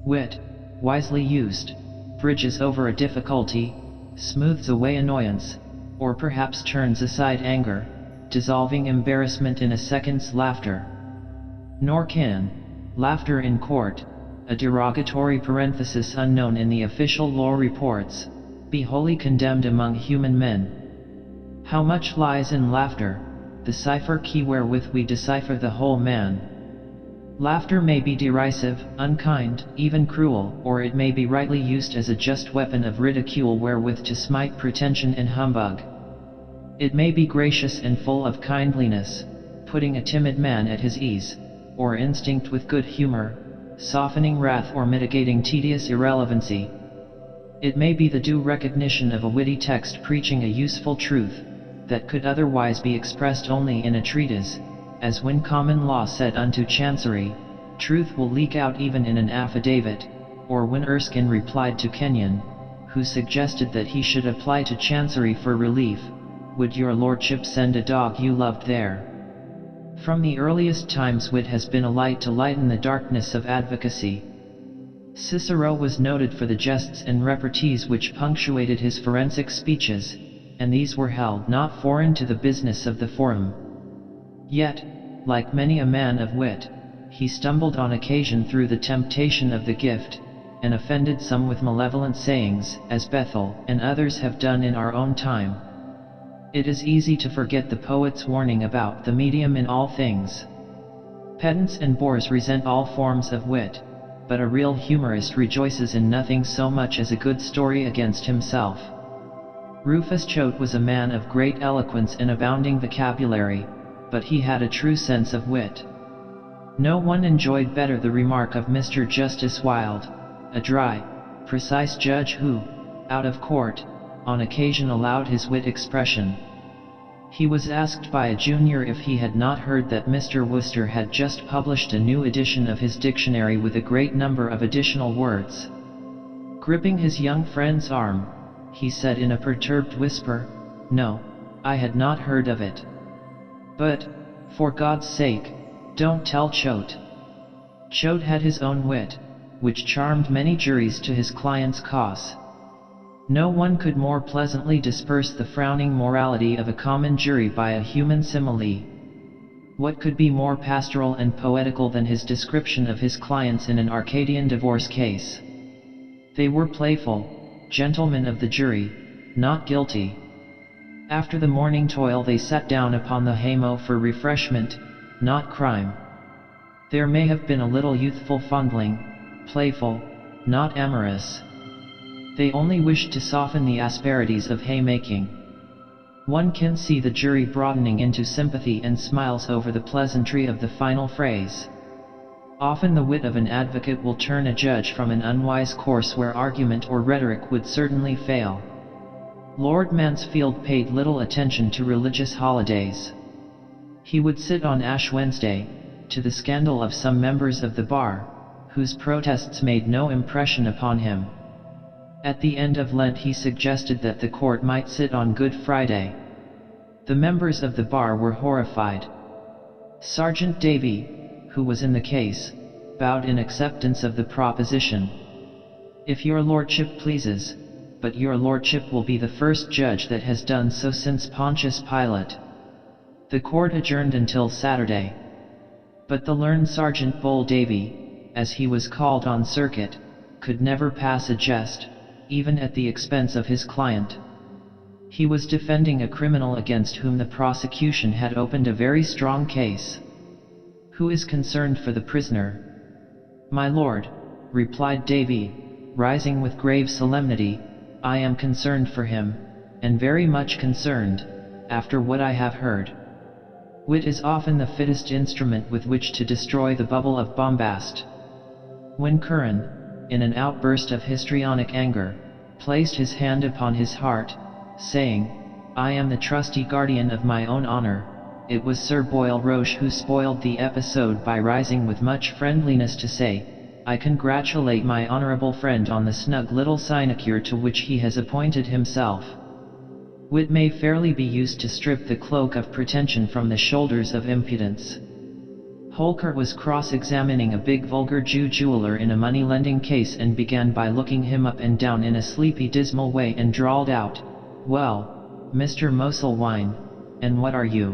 Wit, wisely used, bridges over a difficulty, smooths away annoyance, or perhaps turns aside anger, dissolving embarrassment in a second's laughter. Nor can laughter in court, a derogatory parenthesis unknown in the official law reports, be wholly condemned among human men. How much lies in laughter, the cipher key wherewith we decipher the whole man. Laughter may be derisive, unkind, even cruel, or it may be rightly used as a just weapon of ridicule wherewith to smite pretension and humbug. It may be gracious and full of kindliness, putting a timid man at his ease, or instinct with good humor, softening wrath or mitigating tedious irrelevancy. It may be the due recognition of a witty text preaching a useful truth, that could otherwise be expressed only in a treatise, as when common law said unto Chancery, truth will leak out even in an affidavit, or when Erskine replied to Kenyon, who suggested that he should apply to Chancery for relief, would your lordship send a dog you loved there? From the earliest times wit has been a light to lighten the darkness of advocacy. Cicero was noted for the jests and repartees which punctuated his forensic speeches, and these were held not foreign to the business of the forum. Yet, like many a man of wit, he stumbled on occasion through the temptation of the gift, and offended some with malevolent sayings, as Bethel and others have done in our own time. It is easy to forget the poet's warning about the medium in all things. Pedants and bores resent all forms of wit, but a real humorist rejoices in nothing so much as a good story against himself. Rufus Choate was a man of great eloquence and abounding vocabulary, but he had a true sense of wit. No one enjoyed better the remark of Mr. Justice Wilde, a dry, precise judge who, out of court, on occasion allowed his wit expression. He was asked by a junior if he had not heard that Mr. Worcester had just published a new edition of his dictionary with a great number of additional words. Gripping his young friend's arm, he said in a perturbed whisper, "No, I had not heard of it. But, for God's sake, don't tell Choate." Choate had his own wit, which charmed many juries to his client's cause. No one could more pleasantly disperse the frowning morality of a common jury by a human simile. What could be more pastoral and poetical than his description of his clients in an Arcadian divorce case? They were playful, gentlemen of the jury, not guilty. After the morning toil they sat down upon the haymow for refreshment, not crime. There may have been a little youthful fondling, playful, not amorous. They only wished to soften the asperities of haymaking. One can see the jury broadening into sympathy and smiles over the pleasantry of the final phrase. Often the wit of an advocate will turn a judge from an unwise course where argument or rhetoric would certainly fail. Lord Mansfield paid little attention to religious holidays. He would sit on Ash Wednesday, to the scandal of some members of the bar, whose protests made no impression upon him. At the end of Lent he suggested that the court might sit on Good Friday. The members of the bar were horrified. Sergeant Davy, who was in the case, bowed in acceptance of the proposition, "If your lordship pleases, but your lordship will be the first judge that has done so since Pontius Pilate." The court adjourned until Saturday. But the learned Sergeant Bull Davy, as he was called on circuit, could never pass a jest, even at the expense of his client. He was defending a criminal against whom the prosecution had opened a very strong case. "Who is concerned for the prisoner?" "My lord," replied Davy, rising with grave solemnity, "I am concerned for him, and very much concerned, after what I have heard." Wit is often the fittest instrument with which to destroy the bubble of bombast. When Curran, in an outburst of histrionic anger, placed his hand upon his heart, saying, "I am the trusty guardian of my own honor," it was Sir Boyle Roche who spoiled the episode by rising with much friendliness to say, "I congratulate my honorable friend on the snug little sinecure to which he has appointed himself." Wit may fairly be used to strip the cloak of pretension from the shoulders of impudence. Holker was cross-examining a big vulgar Jew jeweler in a money-lending case and began by looking him up and down in a sleepy dismal way and drawled out, "Well, Mr. Moselwine, and what are you?"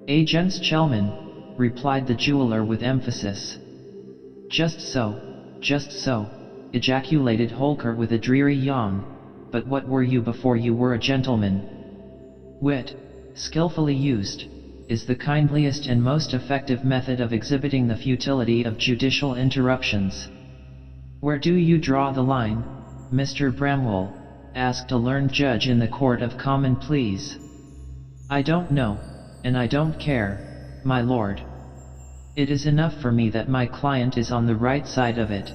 "A gent's Chelman," replied the jeweler with emphasis. Just so," ejaculated Holker with a dreary yawn, "but what were you before you were a gentleman?" Wit, skillfully used, is the kindliest and most effective method of exhibiting the futility of judicial interruptions. "Where do you draw the line, Mr. Bramwell?" asked a learned judge in the Court of Common Pleas. "I don't know, and I don't care, my lord. It is enough for me that my client is on the right side of it."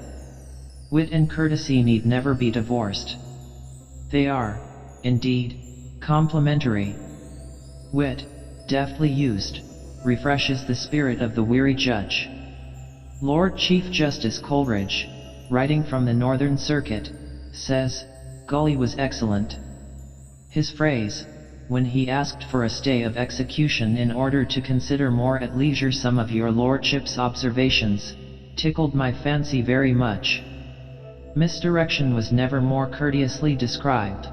Wit and courtesy need never be divorced. They are, indeed, complementary. Wit, deftly used, refreshes the spirit of the weary judge. Lord Chief Justice Coleridge, writing from the Northern Circuit, says, "Gully was excellent." His phrase, when he asked for a stay of execution in order to consider more at leisure some of your lordship's observations, tickled my fancy very much. Misdirection was never more courteously described.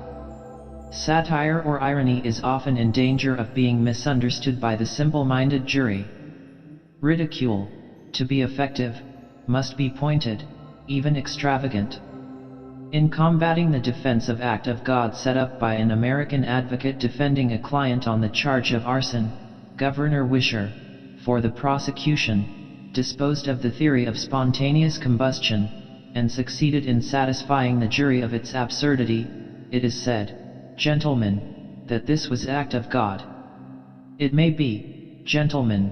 Satire or irony is often in danger of being misunderstood by the simple-minded jury. Ridicule, to be effective, must be pointed, even extravagant. In combating the defensive act of God set up by an American advocate defending a client on the charge of arson, Governor Wisher, for the prosecution, disposed of the theory of spontaneous combustion, and succeeded in satisfying the jury of its absurdity. It is said, "Gentlemen, that this was act of God." It may be, gentlemen.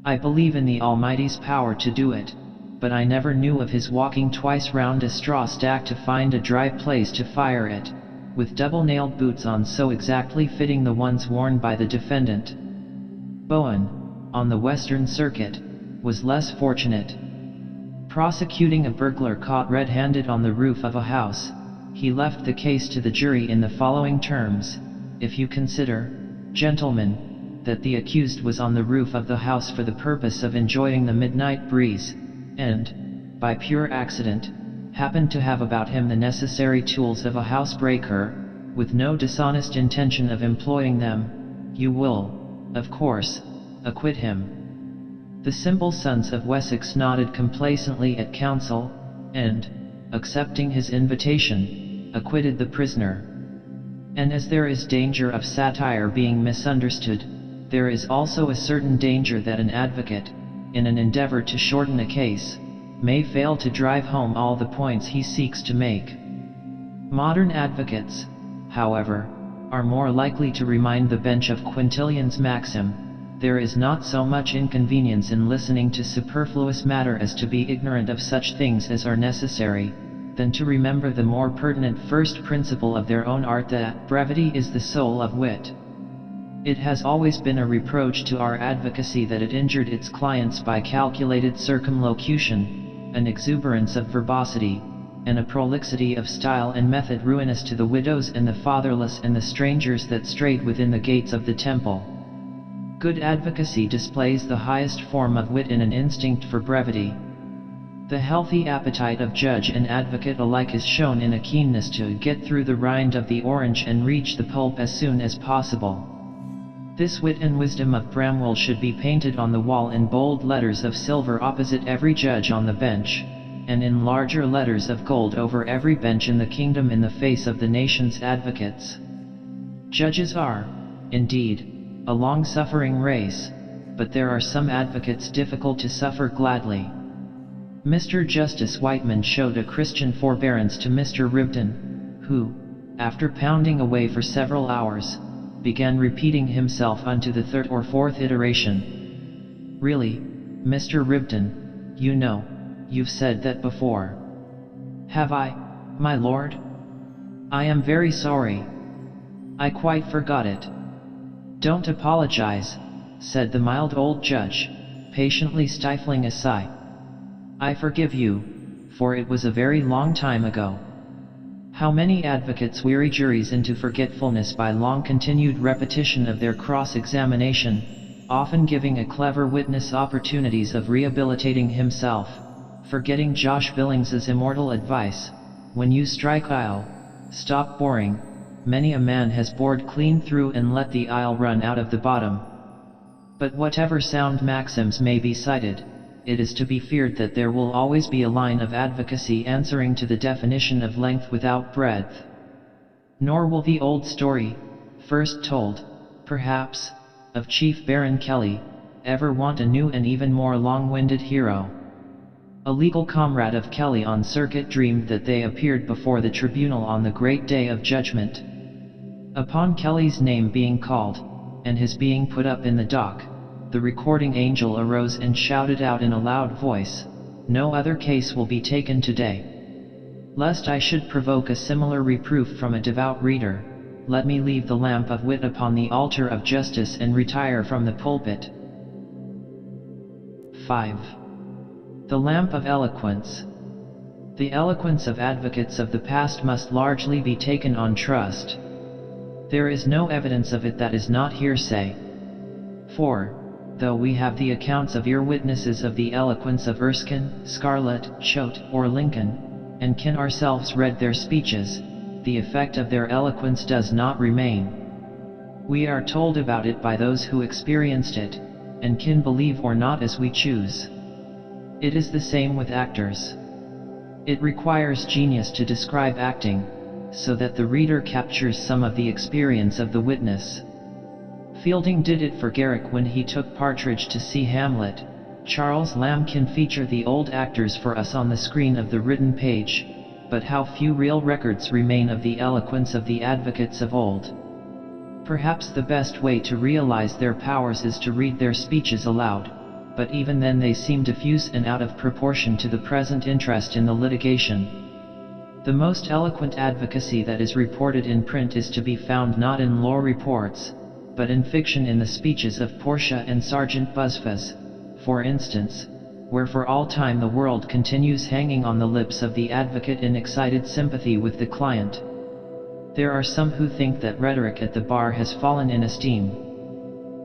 I believe in the Almighty's power to do it, but I never knew of his walking twice round a straw stack to find a dry place to fire it, with double-nailed boots on so exactly fitting the ones worn by the defendant. Bowen, on the Western Circuit, was less fortunate. Prosecuting a burglar caught red-handed on the roof of a house, he left the case to the jury in the following terms: "If you consider, gentlemen, that the accused was on the roof of the house for the purpose of enjoying the midnight breeze, and, by pure accident, happened to have about him the necessary tools of a housebreaker, with no dishonest intention of employing them, you will, of course, acquit him." The simple sons of Wessex nodded complacently at counsel, and, accepting his invitation, acquitted the prisoner. And as there is danger of satire being misunderstood, there is also a certain danger that an advocate, in an endeavor to shorten a case, may fail to drive home all the points he seeks to make. Modern advocates, however, are more likely to remind the bench of Quintilian's maxim, "There is not so much inconvenience in listening to superfluous matter as to be ignorant of such things as are necessary," than to remember the more pertinent first principle of their own art, that brevity is the soul of wit. It has always been a reproach to our advocacy that it injured its clients by calculated circumlocution, an exuberance of verbosity, and a prolixity of style and method ruinous to the widows and the fatherless and the strangers that strayed within the gates of the temple. Good advocacy displays the highest form of wit in an instinct for brevity. The healthy appetite of judge and advocate alike is shown in a keenness to get through the rind of the orange and reach the pulp as soon as possible. This wit and wisdom of Bramwell should be painted on the wall in bold letters of silver opposite every judge on the bench, and in larger letters of gold over every bench in the kingdom in the face of the nation's advocates. Judges are, indeed, a long-suffering race, but there are some advocates difficult to suffer gladly. Mr. Justice Whiteman showed a Christian forbearance to Mr. Ribden, who, after pounding away for several hours, began repeating himself unto the third or fourth iteration. Really, Mr. Ribden, you know, you've said that before. Have I, my lord? I am very sorry. I quite forgot it. Don't apologize, said the mild old judge, patiently stifling a sigh. I forgive you, for it was a very long time ago. How many advocates weary juries into forgetfulness by long-continued repetition of their cross-examination, often giving a clever witness opportunities of rehabilitating himself, forgetting Josh Billings's immortal advice, when you strike aisle, stop boring. Many a man has bored clean through and let the aisle run out of the bottom. But whatever sound maxims may be cited, it is to be feared that there will always be a line of advocacy answering to the definition of length without breadth. Nor will the old story, first told, perhaps, of Chief Baron Kelly, ever want a new and even more long-winded hero. A legal comrade of Kelly on circuit dreamed that they appeared before the tribunal on the great day of judgment. Upon Kelly's name being called, and his being put up in the dock, the recording angel arose and shouted out in a loud voice, "No other case will be taken today. Lest I should provoke a similar reproof from a devout reader, let me leave the lamp of wit upon the altar of justice and retire from the pulpit." 5. The Lamp of Eloquence. The eloquence of advocates of the past must largely be taken on trust. There is no evidence of it that is not hearsay. For, though we have the accounts of ear witnesses of the eloquence of Erskine, Scarlett, Choate, or Lincoln, and can ourselves read their speeches, the effect of their eloquence does not remain. We are told about it by those who experienced it, and can believe or not as we choose. It is the same with actors. It requires genius to describe acting, so that the reader captures some of the experience of the witness. Fielding did it for Garrick when he took Partridge to see Hamlet. Charles Lamb can feature the old actors for us on the screen of the written page, but how few real records remain of the eloquence of the advocates of old. Perhaps the best way to realize their powers is to read their speeches aloud, but even then they seem diffuse and out of proportion to the present interest in the litigation. The most eloquent advocacy that is reported in print is to be found not in law reports, but in fiction, in the speeches of Portia and Sergeant Buzfuz, for instance, where for all time the world continues hanging on the lips of the advocate in excited sympathy with the client. There are some who think that rhetoric at the bar has fallen in esteem.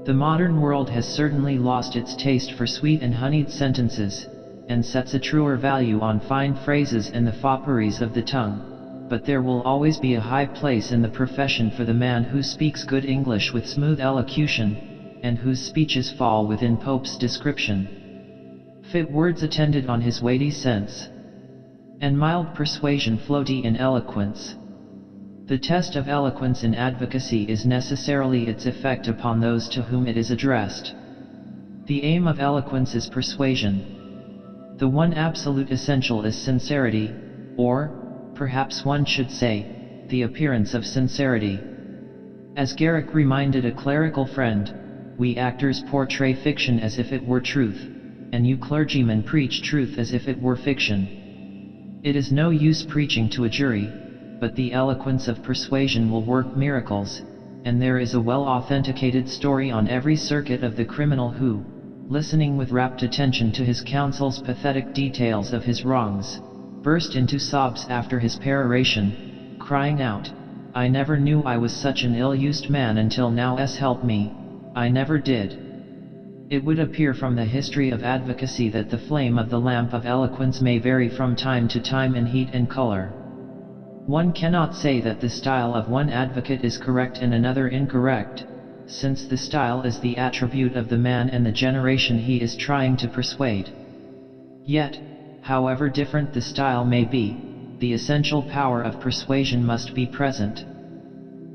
The modern world has certainly lost its taste for sweet and honeyed sentences, and sets a truer value on fine phrases and the fopperies of the tongue, but there will always be a high place in the profession for the man who speaks good English with smooth elocution, and whose speeches fall within Pope's description. Fit words attended on his weighty sense, and mild persuasion floaty in eloquence. The test of eloquence in advocacy is necessarily its effect upon those to whom it is addressed. The aim of eloquence is persuasion. The one absolute essential is sincerity, or, perhaps one should say, the appearance of sincerity. As Garrick reminded a clerical friend, we actors portray fiction as if it were truth, and you clergymen preach truth as if it were fiction. It is no use preaching to a jury, but the eloquence of persuasion will work miracles, and there is a well-authenticated story on every circuit of the criminal who, listening with rapt attention to his counsel's pathetic details of his wrongs, burst into sobs after his peroration, crying out, "I never knew I was such an ill-used man until now, help me, I never did." It would appear from the history of advocacy that the flame of the lamp of eloquence may vary from time to time in heat and color. One cannot say that the style of one advocate is correct and another incorrect, since the style is the attribute of the man and the generation he is trying to persuade. Yet, however different the style may be, the essential power of persuasion must be present.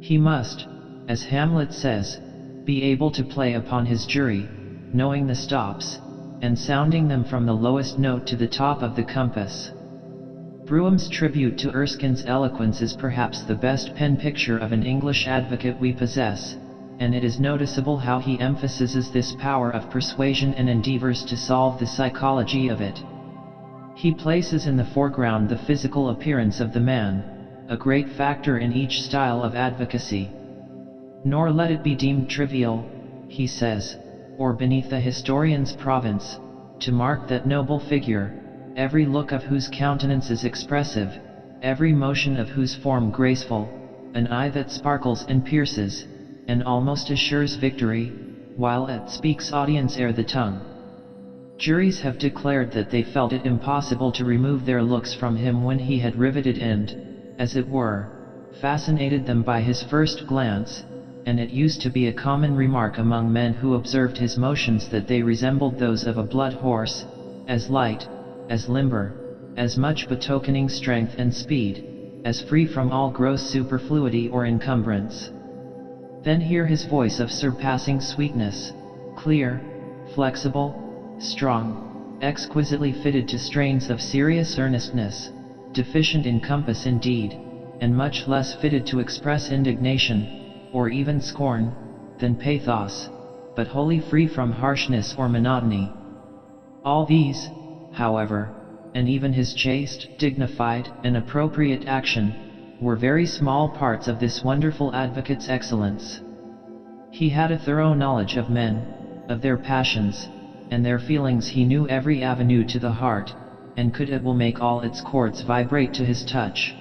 He must, as Hamlet says, be able to play upon his jury, knowing the stops, and sounding them from the lowest note to the top of the compass. Brougham's tribute to Erskine's eloquence is perhaps the best pen picture of an English advocate we possess, and it is noticeable how he emphasizes this power of persuasion and endeavors to solve the psychology of it. He places in the foreground the physical appearance of the man, a great factor in each style of advocacy. Nor let it be deemed trivial, he says, or beneath the historian's province, to mark that noble figure, every look of whose countenance is expressive, every motion of whose form graceful, an eye that sparkles and pierces, and almost assures victory, while it speaks audience ere the tongue. Juries have declared that they felt it impossible to remove their looks from him when he had riveted and, as it were, fascinated them by his first glance, and it used to be a common remark among men who observed his motions that they resembled those of a blood horse, as light, as limber, as much betokening strength and speed, as free from all gross superfluity or encumbrance. Then hear his voice of surpassing sweetness, clear, flexible, strong, exquisitely fitted to strains of serious earnestness, deficient in compass indeed, and much less fitted to express indignation, or even scorn, than pathos, but wholly free from harshness or monotony. All these, however, and even his chaste, dignified, and appropriate action, were very small parts of this wonderful advocate's excellence. He had a thorough knowledge of men, of their passions, and their feelings. He knew every avenue to the heart, and could at will make all its chords vibrate to his touch.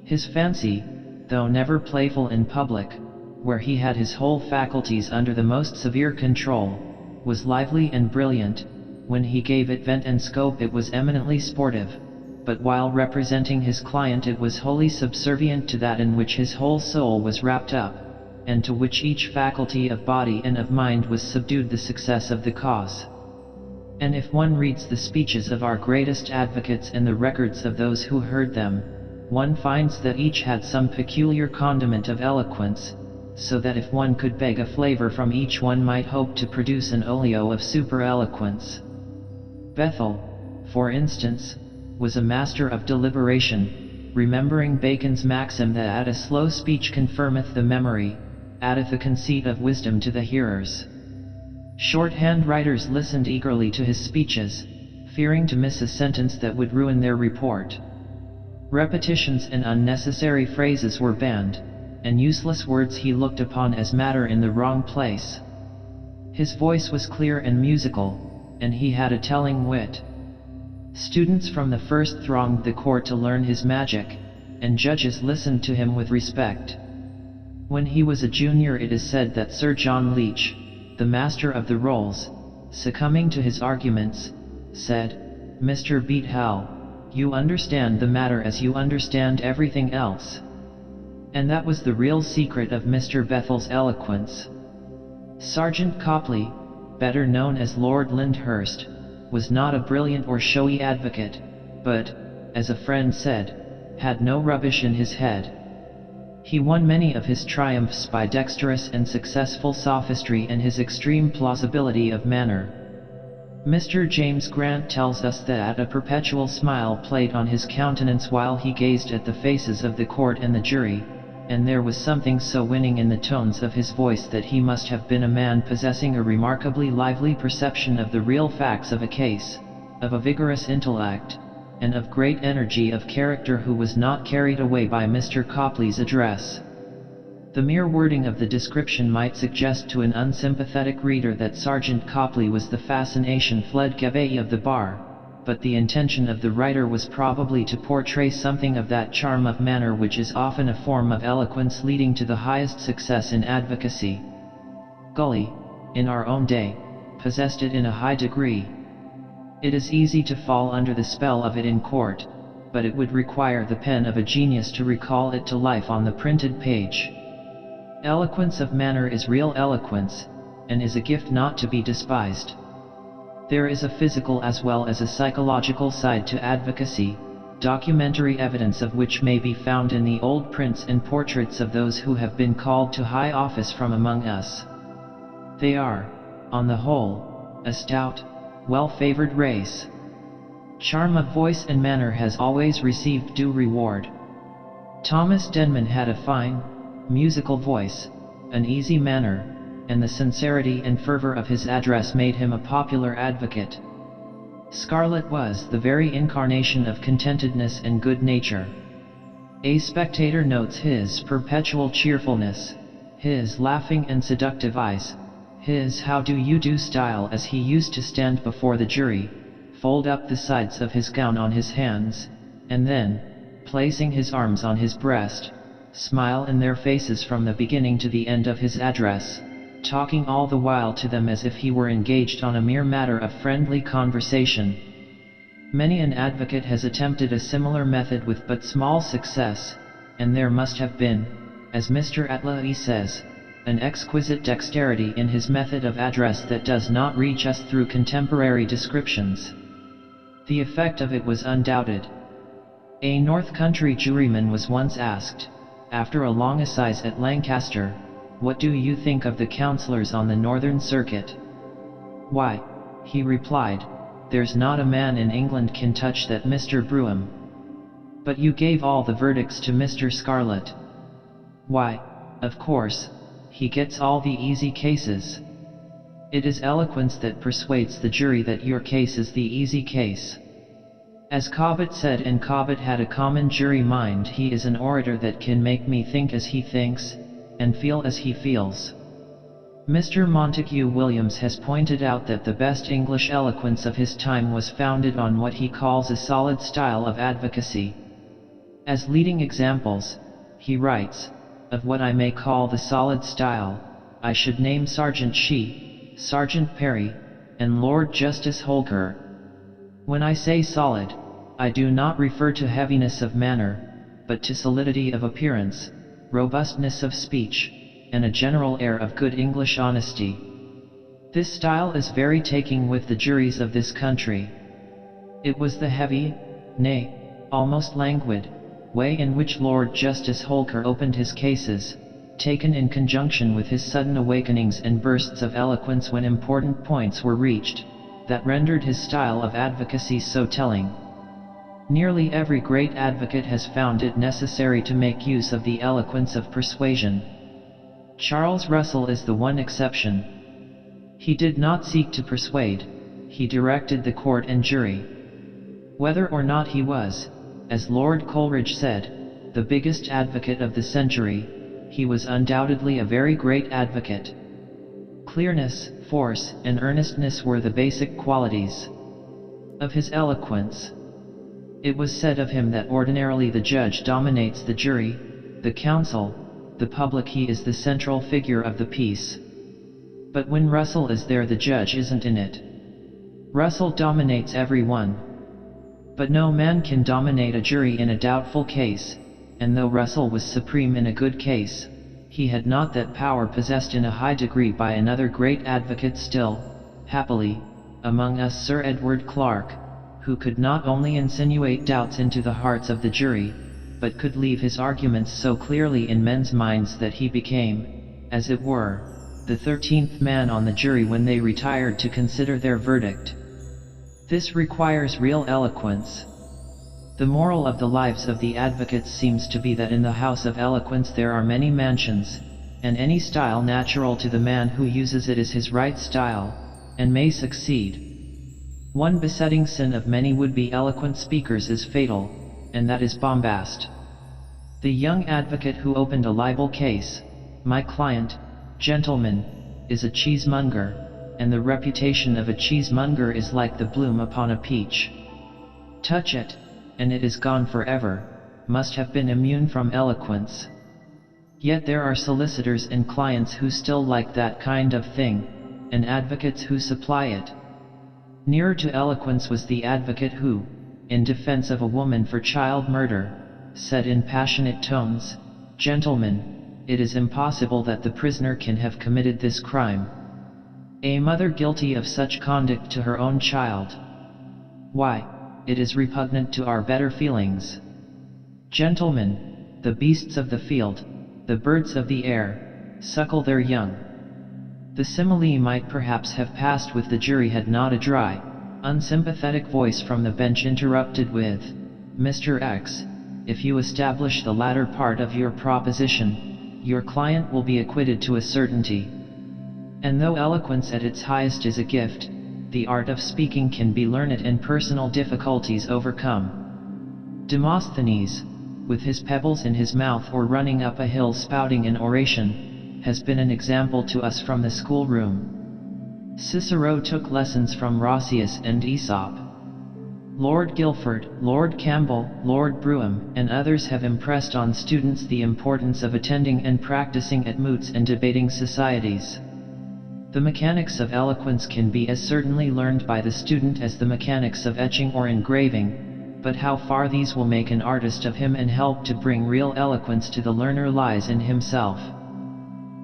His fancy, though never playful in public, where he had his whole faculties under the most severe control, was lively and brilliant. When he gave it vent and scope it was eminently sportive, but while representing his client it was wholly subservient to that in which his whole soul was wrapped up, and to which each faculty of body and of mind was subdued the success of the cause. And if one reads the speeches of our greatest advocates and the records of those who heard them, one finds that each had some peculiar condiment of eloquence, so that if one could beg a flavor from each one might hope to produce an olio of super-eloquence. Bethel, for instance, was a master of deliberation, remembering Bacon's maxim that at a slow speech confirmeth the memory, addeth a conceit of wisdom to the hearers. Shorthand writers listened eagerly to his speeches, fearing to miss a sentence that would ruin their report. Repetitions and unnecessary phrases were banned, and useless words he looked upon as matter in the wrong place. His voice was clear and musical, and he had a telling wit. Students from the first thronged the court to learn his magic, and judges listened to him with respect. When he was a junior it is said that Sir John Leach, the master of the rolls, succumbing to his arguments, said, "Mr. Beat Hell, you understand the matter as you understand everything else." And that was the real secret of Mr. Bethel's eloquence. Sergeant Copley, better known as Lord Lyndhurst, was not a brilliant or showy advocate, but, as a friend said, had no rubbish in his head. He won many of his triumphs by dexterous and successful sophistry and his extreme plausibility of manner. Mr. James Grant tells us that a perpetual smile played on his countenance while he gazed at the faces of the court and the jury, and there was something so winning in the tones of his voice that he must have been a man possessing a remarkably lively perception of the real facts of a case, of a vigorous intellect, and of great energy of character, who was not carried away by Mr. Copley's address. The mere wording of the description might suggest to an unsympathetic reader that Sergeant Copley was the fascination fled cavalier of the bar, but the intention of the writer was probably to portray something of that charm of manner which is often a form of eloquence leading to the highest success in advocacy. Gully, in our own day, possessed it in a high degree. It is easy to fall under the spell of it in court, but it would require the pen of a genius to recall it to life on the printed page. Eloquence of manner is real eloquence, and is a gift not to be despised. There is a physical as well as a psychological side to advocacy, documentary evidence of which may be found in the old prints and portraits of those who have been called to high office from among us. They are, on the whole, a stout, well-favored race. Charm of voice and manner has always received due reward. Thomas Denman had a fine, musical voice, an easy manner, and the sincerity and fervor of his address made him a popular advocate. Scarlett was the very incarnation of contentedness and good nature. A spectator notes his perpetual cheerfulness, his laughing and seductive eyes, his how do you do style as he used to stand before the jury, fold up the sides of his gown on his hands, and then, placing his arms on his breast, smile in their faces from the beginning to the end of his address, talking all the while to them as if he were engaged on a mere matter of friendly conversation. Many an advocate has attempted a similar method with but small success, and there must have been, as Mr. Atlee says, an exquisite dexterity in his method of address that does not reach us through contemporary descriptions. The effect of it was undoubted. A North Country juryman was once asked, after a long assize at Lancaster, "What do you think of the councillors on the Northern Circuit?" "Why," he replied, "there's not a man in England can touch that Mr. Brougham." "But you gave all the verdicts to Mr. Scarlett." "Why, of course, he gets all the easy cases." It is eloquence that persuades the jury that your case is the easy case. As Cobbett said, and Cobbett had a common jury mind, he is an orator that can make me think as he thinks, and feel as he feels. Mr. Montague Williams has pointed out that the best English eloquence of his time was founded on what he calls a solid style of advocacy. As leading examples, he writes, "Of what I may call the solid style, I should name Sergeant Shee, Sergeant Parry, and Lord Justice Holker. When I say solid, I do not refer to heaviness of manner, but to solidity of appearance, robustness of speech, and a general air of good English honesty." This style is very taking with the juries of this country. It was the heavy, nay, almost languid, way in which Lord Justice Holker opened his cases, taken in conjunction with his sudden awakenings and bursts of eloquence when important points were reached, that rendered his style of advocacy so telling. Nearly every great advocate has found it necessary to make use of the eloquence of persuasion. Charles Russell is the one exception. He did not seek to persuade, he directed the court and jury. Whether or not he was, as Lord Coleridge said, the biggest advocate of the century, he was undoubtedly a very great advocate. Clearness, force, and earnestness were the basic qualities of his eloquence. It was said of him that ordinarily the judge dominates the jury, the counsel, the public, he is the central figure of the piece. But when Russell is there, the judge isn't in it. Russell dominates everyone. But no man can dominate a jury in a doubtful case, and though Russell was supreme in a good case, he had not that power possessed in a high degree by another great advocate still, happily, among us, Sir Edward Clarke, who could not only insinuate doubts into the hearts of the jury, but could leave his arguments so clearly in men's minds that he became, as it were, the 13th man on the jury when they retired to consider their verdict. This requires real eloquence. The moral of the lives of the advocates seems to be that in the house of eloquence there are many mansions, and any style natural to the man who uses it is his right style, and may succeed. One besetting sin of many would-be eloquent speakers is fatal, and that is bombast. The young advocate who opened a libel case, my client, gentlemen, is a cheesemonger, and the reputation of a cheesemonger is like the bloom upon a peach. Touch it, and it is gone forever, must have been immune from eloquence. Yet there are solicitors and clients who still like that kind of thing, and advocates who supply it. Nearer to eloquence was the advocate who, in defense of a woman for child murder, said in passionate tones, "Gentlemen, it is impossible that the prisoner can have committed this crime. A mother guilty of such conduct to her own child. Why, it is repugnant to our better feelings. Gentlemen, the beasts of the field, the birds of the air, suckle their young." The simile might perhaps have passed with the jury had not a dry, unsympathetic voice from the bench interrupted with, "Mr. X, if you establish the latter part of your proposition, your client will be acquitted to a certainty." And though eloquence at its highest is a gift, the art of speaking can be learned and personal difficulties overcome. Demosthenes, with his pebbles in his mouth or running up a hill spouting an oration, has been an example to us from the schoolroom. Cicero took lessons from Roscius and Aesop. Lord Guilford, Lord Campbell, Lord Brougham, and others have impressed on students the importance of attending and practicing at moots and debating societies. The mechanics of eloquence can be as certainly learned by the student as the mechanics of etching or engraving, but how far these will make an artist of him and help to bring real eloquence to the learner lies in himself.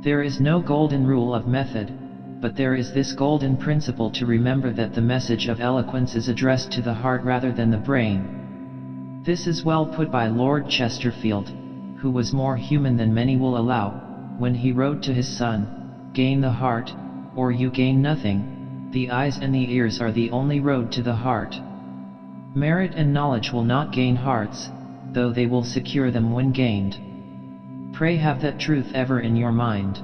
There is no golden rule of method, but there is this golden principle to remember that the message of eloquence is addressed to the heart rather than the brain. This is well put by Lord Chesterfield, who was more human than many will allow, when he wrote to his son, "Gain the heart, or you gain nothing. The eyes and the ears are the only road to the heart." Merit and knowledge will not gain hearts, though they will secure them when gained. Pray have that truth ever in your mind.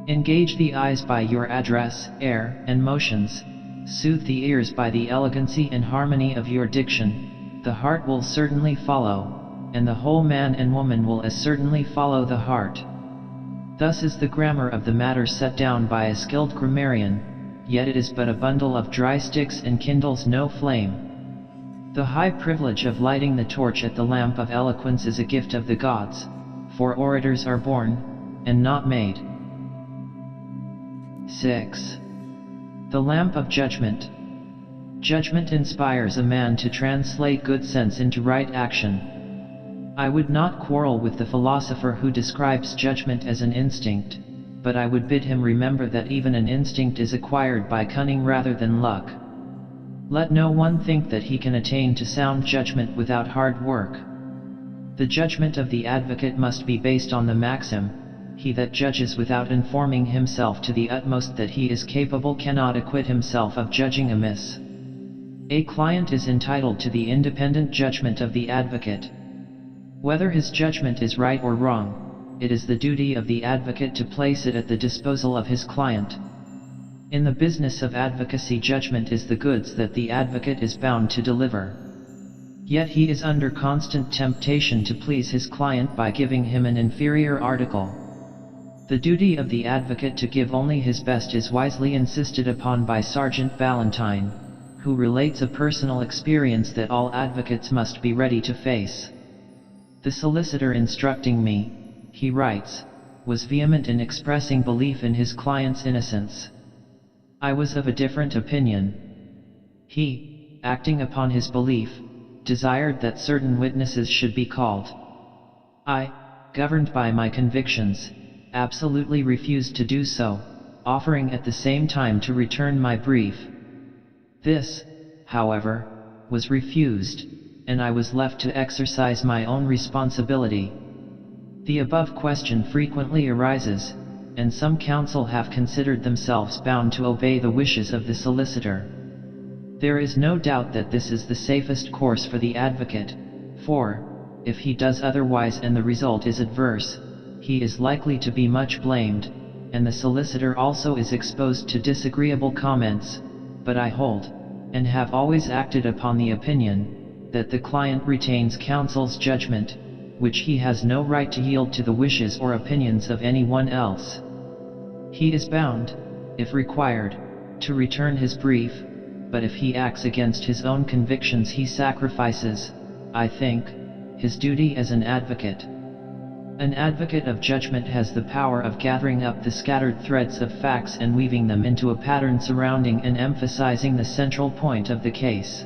Engage the eyes by your address, air, and motions, soothe the ears by the elegancy and harmony of your diction, the heart will certainly follow, and the whole man and woman will as certainly follow the heart. Thus is the grammar of the matter set down by a skilled grammarian, yet it is but a bundle of dry sticks and kindles no flame. The high privilege of lighting the torch at the lamp of eloquence is a gift of the gods, for orators are born, and not made. 6. The lamp of judgment. Judgment inspires a man to translate good sense into right action. I would not quarrel with the philosopher who describes judgment as an instinct, but I would bid him remember that even an instinct is acquired by cunning rather than luck. Let no one think that he can attain to sound judgment without hard work. The judgment of the advocate must be based on the maxim, "He that judges without informing himself to the utmost that he is capable cannot acquit himself of judging amiss." A client is entitled to the independent judgment of the advocate. Whether his judgment is right or wrong, it is the duty of the advocate to place it at the disposal of his client. In the business of advocacy, judgment is the goods that the advocate is bound to deliver. Yet he is under constant temptation to please his client by giving him an inferior article. The duty of the advocate to give only his best is wisely insisted upon by Sergeant Ballantyne, who relates a personal experience that all advocates must be ready to face. "The solicitor instructing me," he writes, "was vehement in expressing belief in his client's innocence. I was of a different opinion. He, acting upon his belief, desired that certain witnesses should be called. I, governed by my convictions, absolutely refused to do so, offering at the same time to return my brief. This, however, was refused, and I was left to exercise my own responsibility. The above question frequently arises, and some counsel have considered themselves bound to obey the wishes of the solicitor. There is no doubt that this is the safest course for the advocate, for, if he does otherwise and the result is adverse, he is likely to be much blamed, and the solicitor also is exposed to disagreeable comments. But I hold, and have always acted upon the opinion, that the client retains counsel's judgment, which he has no right to yield to the wishes or opinions of anyone else. He is bound, if required, to return his brief, but if he acts against his own convictions he sacrifices, I think, his duty as an advocate. An advocate of judgment has the power of gathering up the scattered threads of facts and weaving them into a pattern surrounding and emphasizing the central point of the case.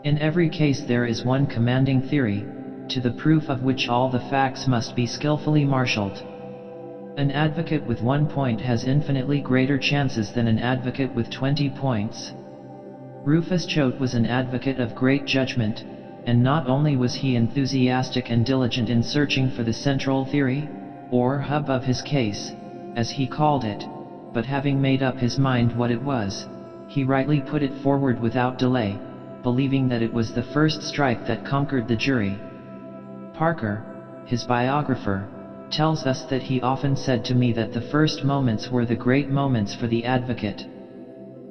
In every case there is one commanding theory, to the proof of which all the facts must be skillfully marshaled. An advocate with 1 point has infinitely greater chances than an advocate with 20 points. Rufus Choate was an advocate of great judgment, and not only was he enthusiastic and diligent in searching for the central theory, or hub of his case, as he called it, but having made up his mind what it was, he rightly put it forward without delay, believing that it was the first strike that conquered the jury. Parker, his biographer, tells us that he often said to me that the first moments were the great moments for the advocate.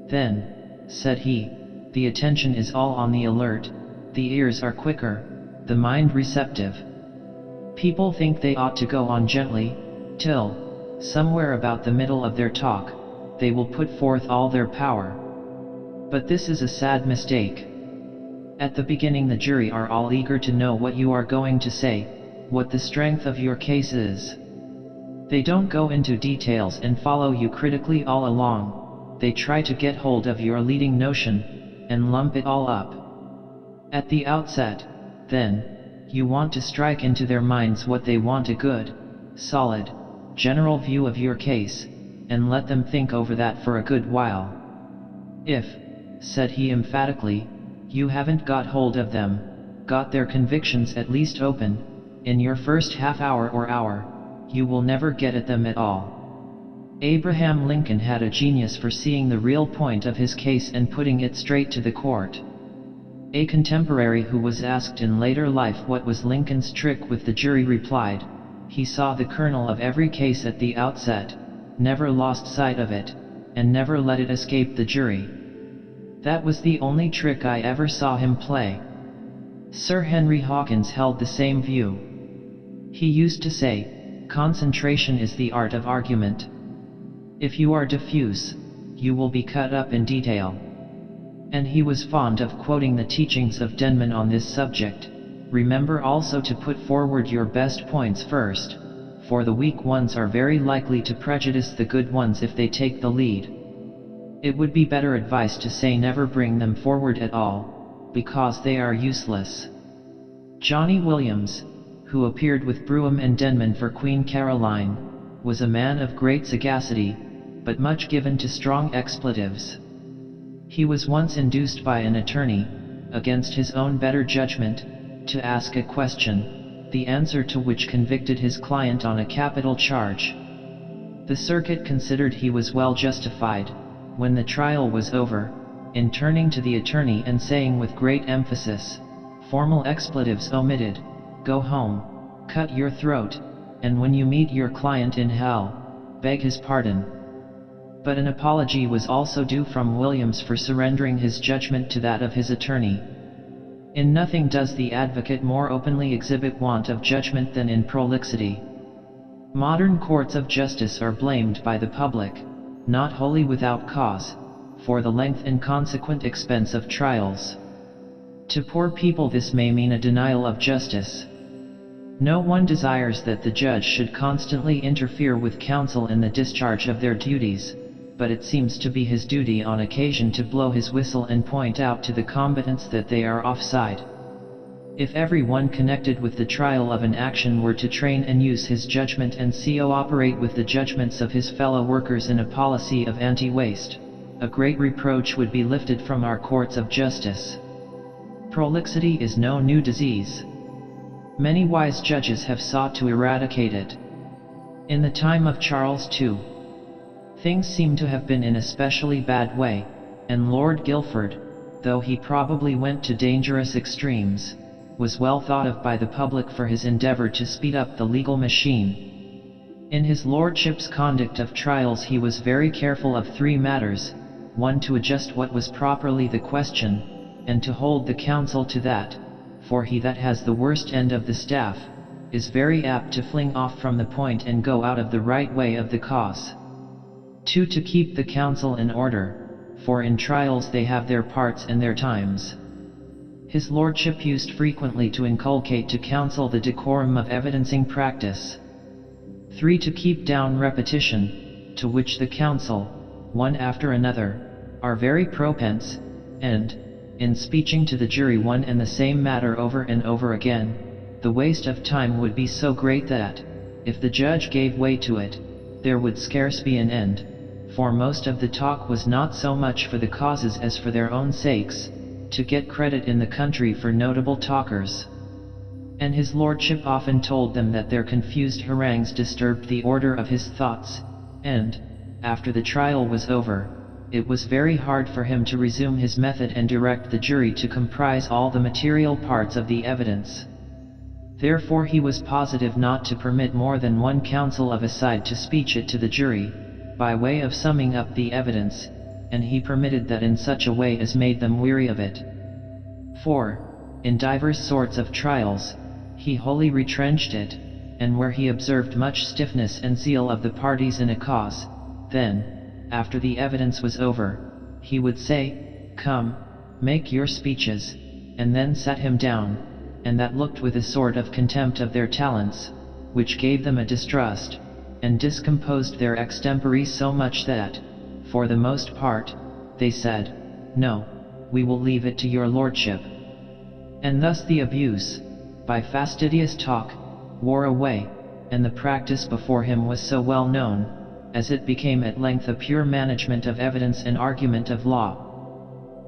Then, said he, the attention is all on the alert, the ears are quicker, the mind receptive. People think they ought to go on gently, till, somewhere about the middle of their talk, they will put forth all their power. But this is a sad mistake. At the beginning the jury are all eager to know what you are going to say, what the strength of your case is. They don't go into details and follow you critically all along, they try to get hold of your leading notion, and lump it all up. At the outset, then, you want to strike into their minds what they want, a good, solid, general view of your case, and let them think over that for a good while. If, said he emphatically, you haven't got hold of them, got their convictions at least open, in your first half hour or hour, you will never get at them at all. Abraham Lincoln had a genius for seeing the real point of his case and putting it straight to the court. A contemporary who was asked in later life what was Lincoln's trick with the jury replied, he saw the kernel of every case at the outset, never lost sight of it, and never let it escape the jury. That was the only trick I ever saw him play. Sir Henry Hawkins held the same view. He used to say, concentration is the art of argument. If you are diffuse, you will be cut up in detail. And he was fond of quoting the teachings of Denman on this subject. Remember also to put forward your best points first, for the weak ones are very likely to prejudice the good ones if they take the lead. It would be better advice to say never bring them forward at all, because they are useless. Johnny Williams, who appeared with Brougham and Denman for Queen Caroline, was a man of great sagacity, but much given to strong expletives. He was once induced by an attorney, against his own better judgment, to ask a question, the answer to which convicted his client on a capital charge. The circuit considered he was well justified, when the trial was over, in turning to the attorney and saying with great emphasis, formal expletives omitted, go home, cut your throat, and when you meet your client in hell, beg his pardon. But an apology was also due from Williams for surrendering his judgment to that of his attorney. In nothing does the advocate more openly exhibit want of judgment than in prolixity. Modern courts of justice are blamed by the public, not wholly without cause, for the length and consequent expense of trials. To poor people this may mean a denial of justice. No one desires that the judge should constantly interfere with counsel in the discharge of their duties, but it seems to be his duty on occasion to blow his whistle and point out to the combatants that they are offside. If everyone connected with the trial of an action were to train and use his judgment and co-operate with the judgments of his fellow workers in a policy of anti-waste, a great reproach would be lifted from our courts of justice. Prolixity is no new disease. Many wise judges have sought to eradicate it. In the time of Charles II, things seem to have been in a specially bad way, and Lord Guilford, though he probably went to dangerous extremes, was well thought of by the public for his endeavor to speed up the legal machine. In his lordship's conduct of trials he was very careful of three matters: 1, to adjust what was properly the question, and to hold the counsel to that, for he that has the worst end of the staff, is very apt to fling off from the point and go out of the right way of the cause. 2, to keep the counsel in order, for in trials they have their parts and their times. His lordship used frequently to inculcate to counsel the decorum of evidencing practice. 3. To keep down repetition, to which the counsel, one after another, are very propense, and, in speaking to the jury one and the same matter over and over again, the waste of time would be so great that, if the judge gave way to it, there would scarce be an end, for most of the talk was not so much for the causes as for their own sakes, to get credit in the country for notable talkers. And his lordship often told them that their confused harangues disturbed the order of his thoughts, and, after the trial was over, it was very hard for him to resume his method and direct the jury to comprise all the material parts of the evidence. Therefore he was positive not to permit more than one counsel of a side to speech it to the jury, by way of summing up the evidence, and he permitted that in such a way as made them weary of it. 4. In divers sorts of trials, he wholly retrenched it, and where he observed much stiffness and zeal of the parties in a cause, then, after the evidence was over, he would say, "Come, make your speeches," and then sat him down, and that looked with a sort of contempt of their talents, which gave them a distrust, and discomposed their extempore so much that, for the most part, they said, "No, we will leave it to your lordship." And thus the abuse, by fastidious talk, wore away, and the practice before him was so well known, as it became at length a pure management of evidence and argument of law.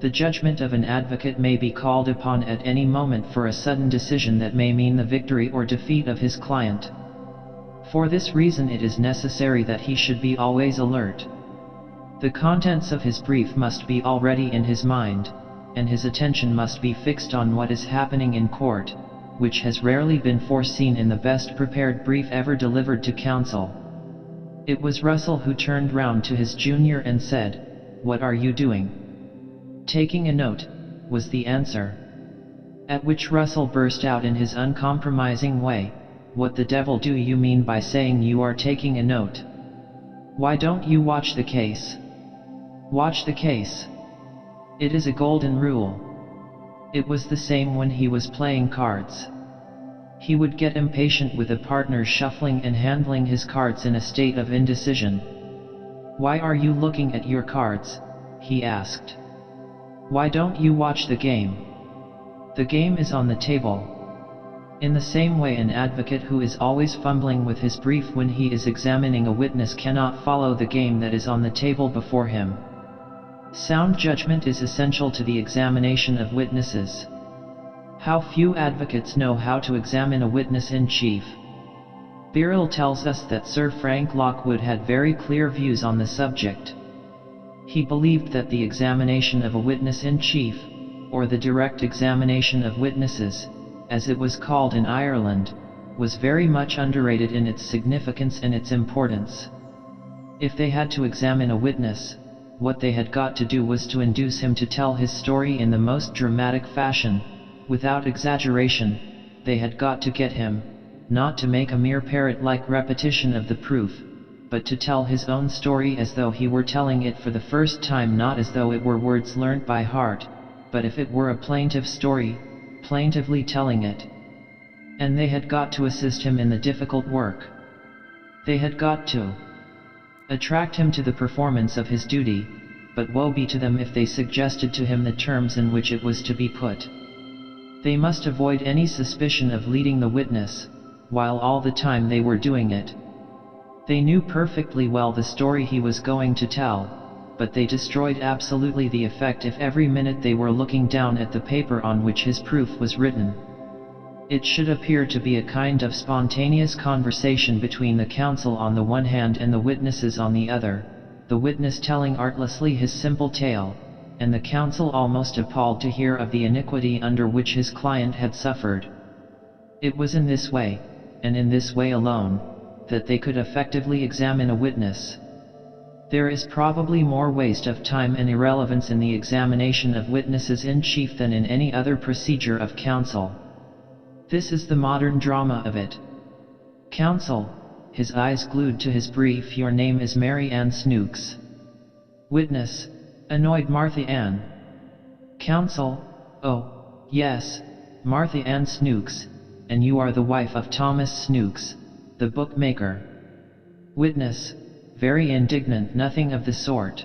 The judgment of an advocate may be called upon at any moment for a sudden decision that may mean the victory or defeat of his client. For this reason it is necessary that he should be always alert. The contents of his brief must be already in his mind, and his attention must be fixed on what is happening in court, which has rarely been foreseen in the best prepared brief ever delivered to counsel. It was Russell who turned round to his junior and said, "What are you doing?" "Taking a note," was the answer. At which Russell burst out in his uncompromising way, "What the devil do you mean by saying you are taking a note? Why don't you watch the case?" Watch the case? It is a golden rule. It was the same when he was playing cards. He would get impatient with a partner shuffling and handling his cards in a state of indecision. "Why are you looking at your cards?" he asked. "Why don't you watch the game? The game is on the table." In the same way an advocate who is always fumbling with his brief when he is examining a witness cannot follow the game that is on the table before him. Sound judgment is essential to the examination of witnesses. How few advocates know how to examine a witness in chief. Birrell tells us that Sir Frank Lockwood had very clear views on the subject. He believed that the examination of a witness in chief, or the direct examination of witnesses, as it was called in Ireland, was very much underrated in its significance and its importance. If they had to examine a witness, what they had got to do was to induce him to tell his story in the most dramatic fashion, without exaggeration. They had got to get him, not to make a mere parrot-like repetition of the proof, but to tell his own story as though he were telling it for the first time, not as though it were words learnt by heart, but if it were a plaintive story, plaintively telling it. And they had got to assist him in the difficult work. They had got to attract him to the performance of his duty, but woe be to them if they suggested to him the terms in which it was to be put. They must avoid any suspicion of leading the witness, while all the time they were doing it. They knew perfectly well the story he was going to tell, but they destroyed absolutely the effect if every minute they were looking down at the paper on which his proof was written. It should appear to be a kind of spontaneous conversation between the counsel on the one hand and the witnesses on the other, the witness telling artlessly his simple tale, and the counsel almost appalled to hear of the iniquity under which his client had suffered. It was in this way, and in this way alone, that they could effectively examine a witness. There is probably more waste of time and irrelevance in the examination of witnesses in chief than in any other procedure of counsel. This is the modern drama of it. Counsel, his eyes glued to his brief, "Your name is Mary Ann Snooks." Witness, annoyed Martha Ann. Counsel, "Oh, yes, Martha Ann Snooks, and you are the wife of Thomas Snooks, the bookmaker. Witness, very indignant, nothing of the sort.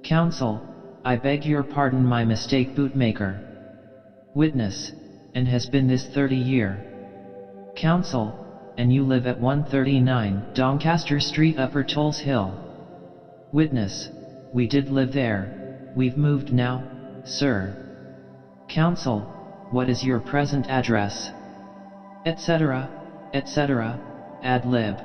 Counsel, I beg your pardon, my mistake, bootmaker. Witness, and has been this 30 year. Counsel, and you live at 139 Doncaster Street, Upper Tulse Hill. Witness, we did live there, we've moved now, sir. Counsel, what is your present address? Etc., etc., ad lib.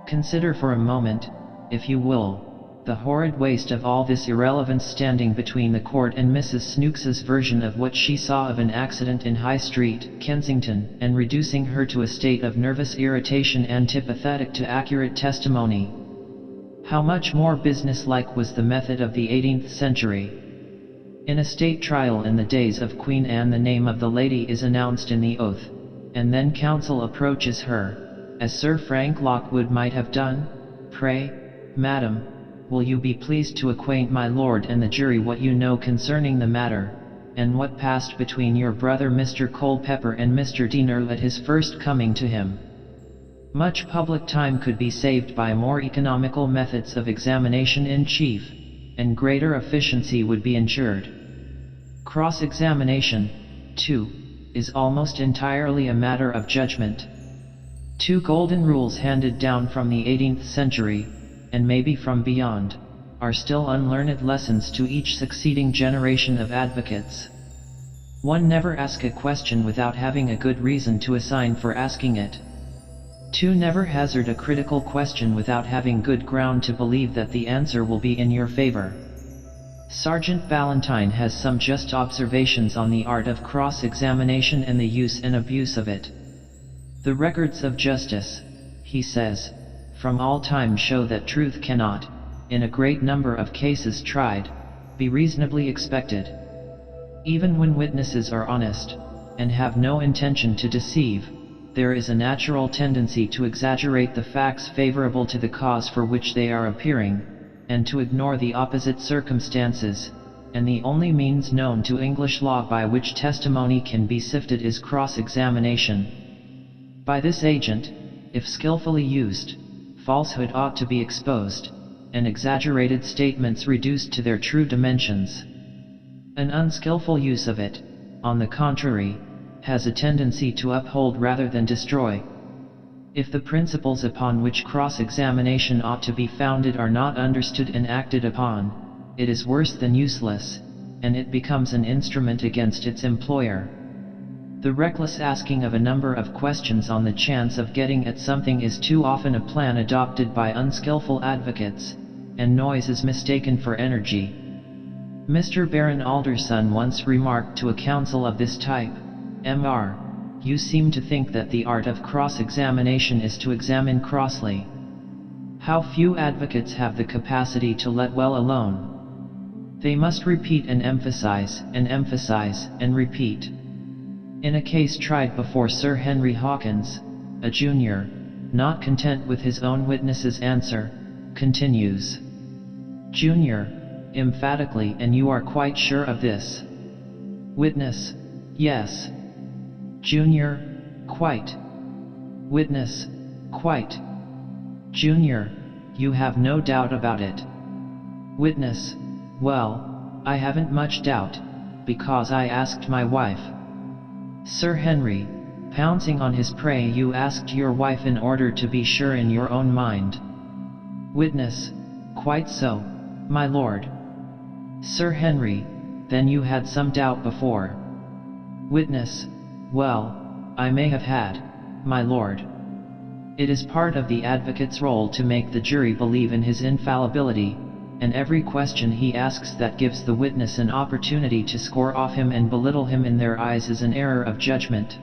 Consider for a moment, if you will, the horrid waste of all this irrelevance standing between the court and Mrs. Snooks's version of what she saw of an accident in High Street, Kensington, and reducing her to a state of nervous irritation antipathetic to accurate testimony. How much more businesslike was the method of the 18th century. In a state trial in the days of Queen Anne, the name of the lady is announced in the oath, and then counsel approaches her, as Sir Frank Lockwood might have done. Pray, madam, will you be pleased to acquaint my lord and the jury what you know concerning the matter, and what passed between your brother Mr. Culpeper and Mr. Deaner at his first coming to him? Much public time could be saved by more economical methods of examination in chief, and greater efficiency would be ensured. Cross-examination, too, is almost entirely a matter of judgment. 2 golden rules handed down from the 18th century, and maybe from beyond, are still unlearned lessons to each succeeding generation of advocates. 1. Never ask a question without having a good reason to assign for asking it. 2. Never hazard a critical question without having good ground to believe that the answer will be in your favor. Sergeant Ballantyne has some just observations on the art of cross-examination and the use and abuse of it. The records of justice, he says, from all time show that truth cannot, in a great number of cases tried, be reasonably expected. Even when witnesses are honest, and have no intention to deceive, there is a natural tendency to exaggerate the facts favorable to the cause for which they are appearing, and to ignore the opposite circumstances, and the only means known to English law by which testimony can be sifted is cross-examination. By this agent, if skillfully used, falsehood ought to be exposed, and exaggerated statements reduced to their true dimensions. An unskillful use of it, on the contrary, has a tendency to uphold rather than destroy. If the principles upon which cross-examination ought to be founded are not understood and acted upon, it is worse than useless, and it becomes an instrument against its employer. The reckless asking of a number of questions on the chance of getting at something is too often a plan adopted by unskillful advocates, and noise is mistaken for energy. Mr. Baron Alderson once remarked to a counsel of this type, "Mr. You seem to think that the art of cross-examination is to examine crossly. How few advocates have the capacity to let well alone. They must repeat and emphasize, and repeat." In a case tried before Sir Henry Hawkins, a junior, not content with his own witness's answer, continues. Junior, emphatically, "And you are quite sure of this?" Witness, "Yes." Junior, "Quite." Witness, "Quite." Junior, "You have no doubt about it?" Witness, "Well, I haven't much doubt, because I asked my wife." Sir Henry, pouncing on his prey, "You asked your wife in order to be sure in your own mind?" Witness, "Quite so, my lord." Sir Henry, "Then you had some doubt before?" Witness, "Well, I may have had, my lord." It is part of the advocate's role to make the jury believe in his infallibility, and every question he asks that gives the witness an opportunity to score off him and belittle him in their eyes is an error of judgment.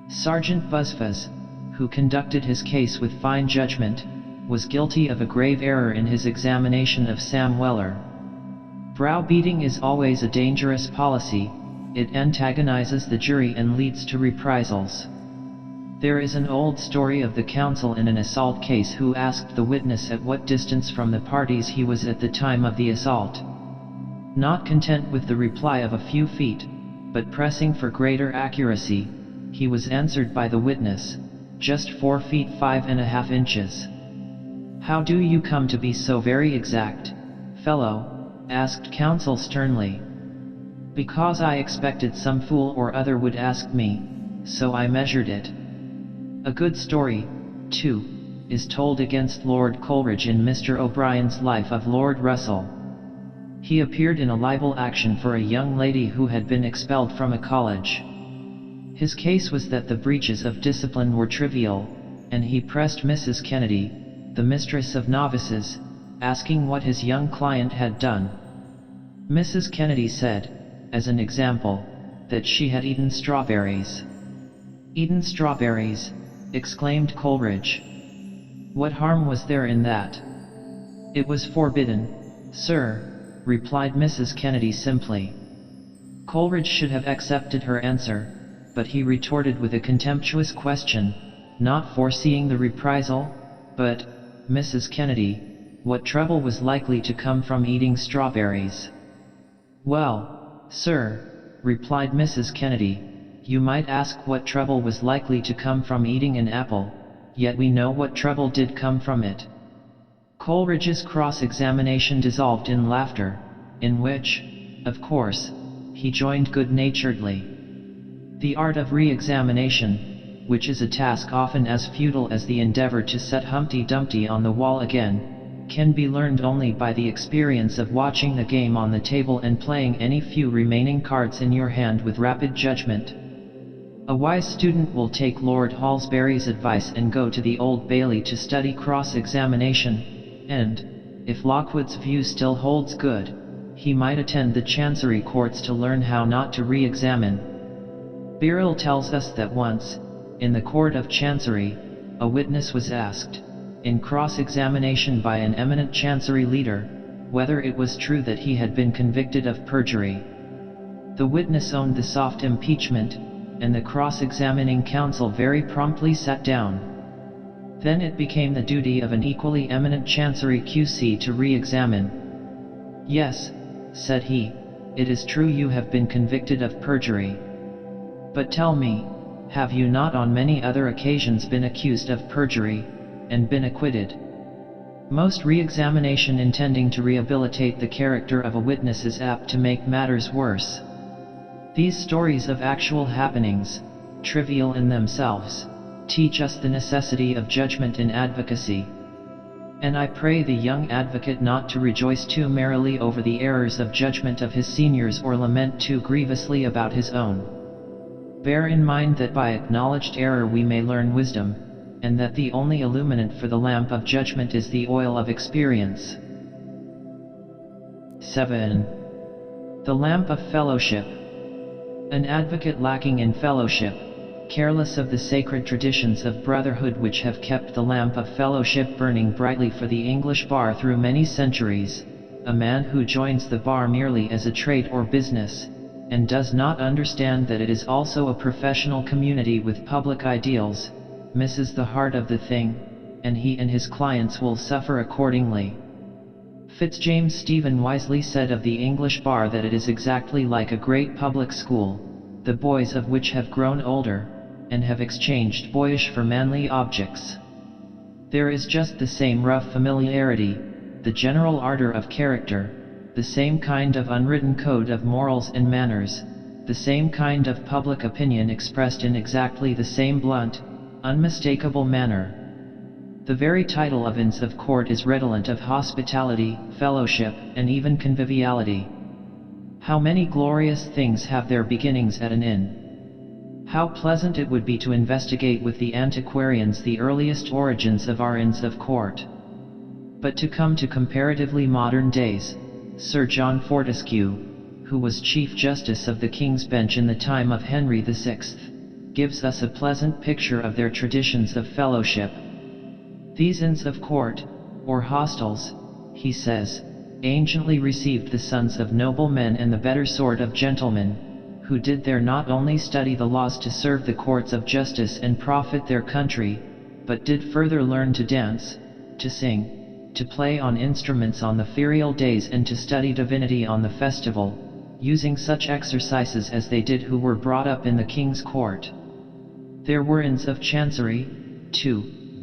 Sergeant Buzfuz, who conducted his case with fine judgment, was guilty of a grave error in his examination of Sam Weller. Browbeating is always a dangerous policy. It antagonizes the jury and leads to reprisals. There is an old story of the counsel in an assault case who asked the witness at what distance from the parties he was at the time of the assault. Not content with the reply of a few feet, but pressing for greater accuracy, he was answered by the witness, "Just 4 feet 5½ inches." "How do you come to be so very exact, fellow?" asked counsel sternly. "Because I expected some fool or other would ask me, so I measured it." A good story, too, is told against Lord Coleridge in Mr. O'Brien's Life of Lord Russell. He appeared in a libel action for a young lady who had been expelled from a college. His case was that the breaches of discipline were trivial, and he pressed Mrs. Kennedy, the mistress of novices, asking what his young client had done. Mrs. Kennedy said, as an example, that she had eaten strawberries. "Eaten strawberries," exclaimed Coleridge. "What harm was there in that?" "It was forbidden, sir," replied Mrs. Kennedy simply. Coleridge should have accepted her answer, but he retorted with a contemptuous question, not foreseeing the reprisal. "But, Mrs. Kennedy, what trouble was likely to come from eating strawberries?" "Well, sir," replied Mrs. Kennedy, "you might ask what trouble was likely to come from eating an apple, yet we know what trouble did come from it." Coleridge's cross-examination dissolved in laughter, in which, of course, he joined good-naturedly. The art of re-examination, which is a task often as futile as the endeavor to set Humpty Dumpty on the wall again, can be learned only by the experience of watching the game on the table and playing any few remaining cards in your hand with rapid judgment. A wise student will take Lord Halsbury's advice and go to the Old Bailey to study cross-examination, and, if Lockwood's view still holds good, he might attend the Chancery Courts to learn how not to re-examine. Birrell tells us that once, in the Court of Chancery, a witness was asked, in cross-examination by an eminent Chancery leader, whether it was true that he had been convicted of perjury. The witness owned the soft impeachment, and the cross-examining counsel very promptly sat down. Then it became the duty of an equally eminent Chancery QC to re-examine. "Yes," said he, "it is true you have been convicted of perjury. But tell me, have you not on many other occasions been accused of perjury, and been acquitted?" Most re-examination intending to rehabilitate the character of a witness is apt to make matters worse. These stories of actual happenings, trivial in themselves, teach us the necessity of judgment in advocacy. And I pray the young advocate not to rejoice too merrily over the errors of judgment of his seniors or lament too grievously about his own. Bear in mind that by acknowledged error we may learn wisdom, and that the only illuminant for the lamp of judgment is the oil of experience. 7. The lamp of fellowship. An advocate lacking in fellowship, careless of the sacred traditions of brotherhood which have kept the lamp of fellowship burning brightly for the English bar through many centuries, a man who joins the bar merely as a trade or business, and does not understand that it is also a professional community with public ideals, misses the heart of the thing, and he and his clients will suffer accordingly. Fitzjames Stephen wisely said of the English bar that it is exactly like a great public school, the boys of which have grown older, and have exchanged boyish for manly objects. There is just the same rough familiarity, the general ardor of character, the same kind of unwritten code of morals and manners, the same kind of public opinion expressed in exactly the same blunt, unmistakable manner. The very title of Inns of Court is redolent of hospitality, fellowship, and even conviviality. How many glorious things have their beginnings at an inn! How pleasant it would be to investigate with the antiquarians the earliest origins of our Inns of Court. But to come to comparatively modern days, Sir John Fortescue, who was Chief Justice of the King's Bench in the time of Henry VI, gives us a pleasant picture of their traditions of fellowship. These Inns of Court, or hostels, he says, anciently received the sons of noblemen and the better sort of gentlemen, who did there not only study the laws to serve the courts of justice and profit their country, but did further learn to dance, to sing, to play on instruments on the ferial days and to study divinity on the festival, using such exercises as they did who were brought up in the king's court. There were inns of chancery, too,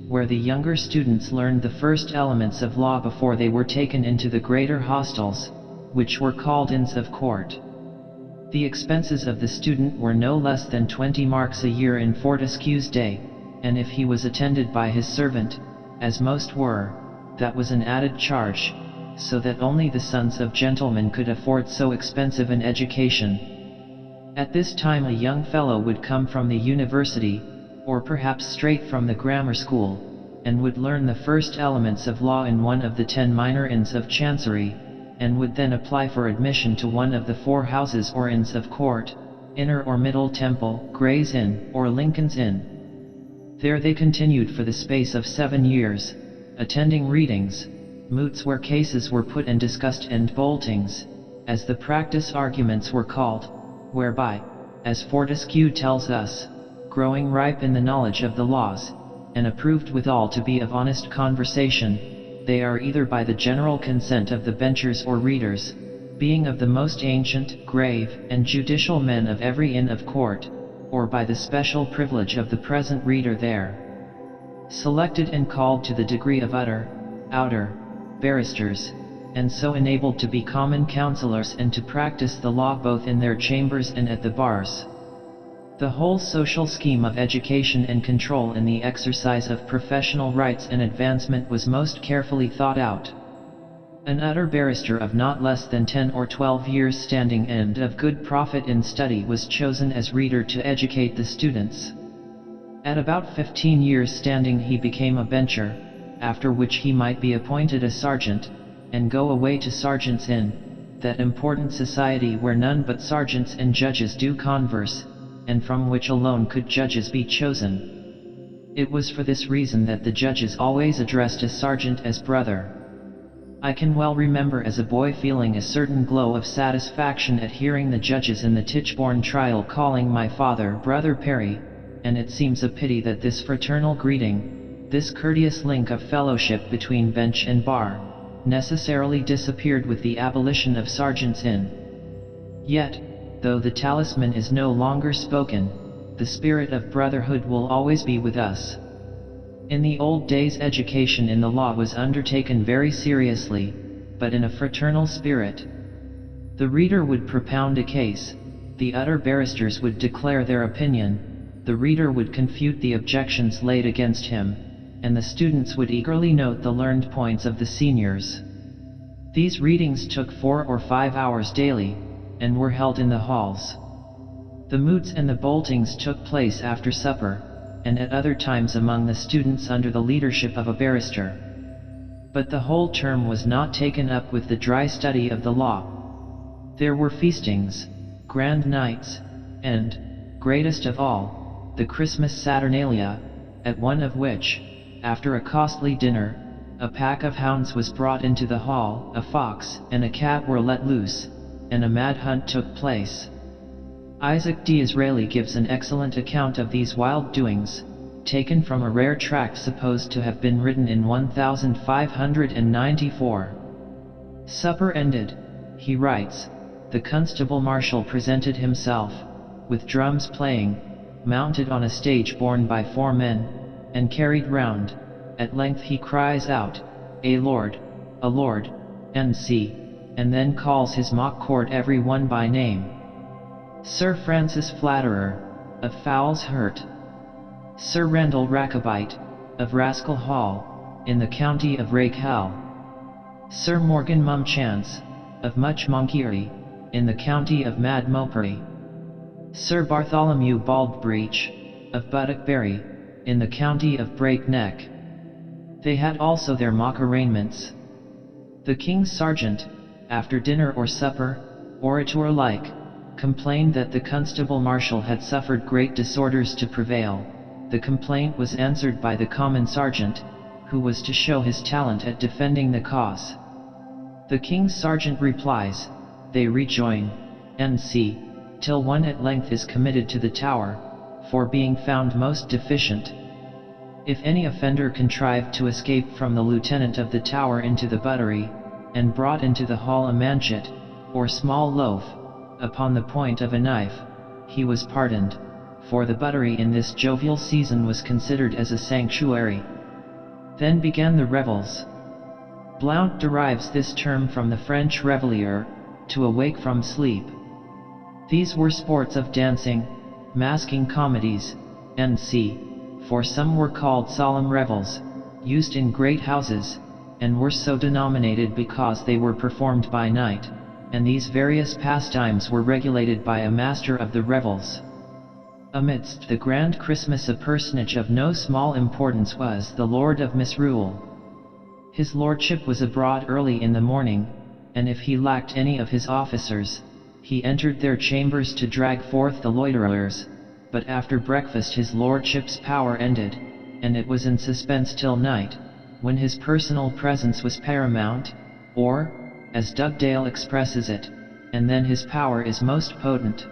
where the younger students learned the first elements of law before they were taken into the greater hostels, which were called inns of court. The expenses of the student were no less than 20 marks a year in Fortescue's day, and if he was attended by his servant, as most were, that was an added charge, so that only the sons of gentlemen could afford so expensive an education. At this time a young fellow would come from the university, or perhaps straight from the grammar school, and would learn the first elements of law in one of the 10 minor inns of chancery, and would then apply for admission to one of the 4 houses or inns of court, Inner or Middle Temple, Gray's Inn, or Lincoln's Inn. There they continued for the space of 7 years, attending readings, moots where cases were put and discussed, and boltings, as the practice arguments were called, whereby, as Fortescue tells us, growing ripe in the knowledge of the laws, and approved withal to be of honest conversation, they are either by the general consent of the benchers or readers, being of the most ancient, grave, and judicial men of every inn of court, or by the special privilege of the present reader there, selected and called to the degree of outer barristers, and so enabled to be common councillors and to practice the law both in their chambers and at the bars. The whole social scheme of education and control in the exercise of professional rights and advancement was most carefully thought out. An utter barrister of not less than 10 or 12 years standing and of good profit in study was chosen as reader to educate the students. At about 15 years standing he became a bencher, after which he might be appointed a sergeant, and go away to Sergeant's Inn, that important society where none but sergeants and judges do converse, and from which alone could judges be chosen. It was for this reason that the judges always addressed a sergeant as brother. I can well remember as a boy feeling a certain glow of satisfaction at hearing the judges in the Tichborne trial calling my father Brother Parry, and it seems a pity that this fraternal greeting, this courteous link of fellowship between bench and bar, necessarily disappeared with the abolition of Sergeant's Inn. Yet, though the talisman is no longer spoken, the spirit of brotherhood will always be with us. In the old days education in the law was undertaken very seriously, but in a fraternal spirit. The reader would propound a case, the utter barristers would declare their opinion, the reader would confute the objections laid against him, and the students would eagerly note the learned points of the seniors. These readings took 4 or 5 hours daily, and were held in the halls. The moots and the boltings took place after supper, and at other times among the students under the leadership of a barrister. But the whole term was not taken up with the dry study of the law. There were feastings, grand nights, and, greatest of all, the Christmas Saturnalia, at one of which, after a costly dinner, a pack of hounds was brought into the hall, a fox and a cat were let loose, and a mad hunt took place. Isaac D'Israeli gives an excellent account of these wild doings, taken from a rare tract supposed to have been written in 1594. Supper ended, he writes, the constable marshal presented himself, with drums playing, mounted on a stage borne by 4 men, and carried round. At length he cries out, a lord, N.C., and then calls his mock court every one by name. Sir Francis Flatterer, of Fowl's Hurt, Sir Randall Racabite, of Rascal Hall, in the county of Rakehell, Sir Morgan Mumchance, of Much Monkery, in the county of Mad Mopery, Sir Bartholomew Baldbreech, of Buttockberry, in the county of Breakneck. They had also their mock arraignments. The King's Sergeant, after dinner or supper, orator like, complained that the constable marshal had suffered great disorders to prevail. The complaint was answered by the common sergeant, who was to show his talent at defending the cause. The King's Sergeant replies, they rejoin, N.C., till one at length is committed to the Tower, for being found most deficient. If any offender contrived to escape from the lieutenant of the Tower into the buttery, and brought into the hall a manchet, or small loaf, upon the point of a knife, he was pardoned, for the buttery in this jovial season was considered as a sanctuary. Then began the revels. Blount derives this term from the French réveilleur, to awake from sleep. These were sports of dancing, masking comedies, &c., for some were called solemn revels, used in great houses, and were so denominated because they were performed by night, and these various pastimes were regulated by a master of the revels. Amidst the grand Christmas a personage of no small importance was the Lord of Misrule. His lordship was abroad early in the morning, and if he lacked any of his officers, he entered their chambers to drag forth the loiterers, but after breakfast his lordship's power ended, and it was in suspense till night, when his personal presence was paramount, or, as Dugdale expresses it, and then his power is most potent.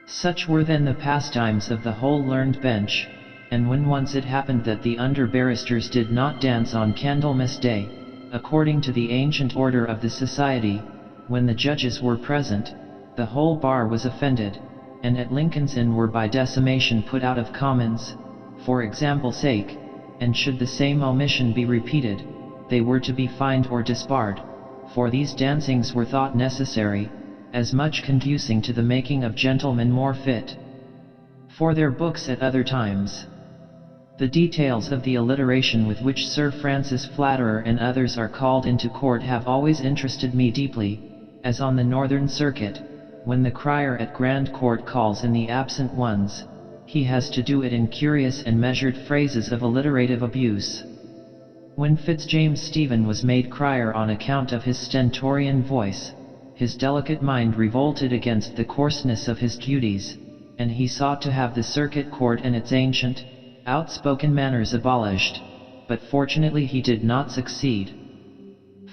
Such were then the pastimes of the whole learned bench, and when once it happened that the under-barristers did not dance on Candlemas Day, according to the ancient order of the society, when the judges were present, the whole bar was offended, and at Lincoln's Inn were by decimation put out of commons, for example's sake, and should the same omission be repeated, they were to be fined or disbarred, for these dancings were thought necessary, as much conducing to the making of gentlemen more fit for their books at other times. The details of the alliteration with which Sir Francis Flatterer and others are called into court have always interested me deeply, as on the Northern Circuit, when the crier at Grand Court calls in the absent ones, he has to do it in curious and measured phrases of alliterative abuse. When Fitzjames Stephen was made crier on account of his stentorian voice, his delicate mind revolted against the coarseness of his duties, and he sought to have the circuit court and its ancient, outspoken manners abolished, but fortunately he did not succeed.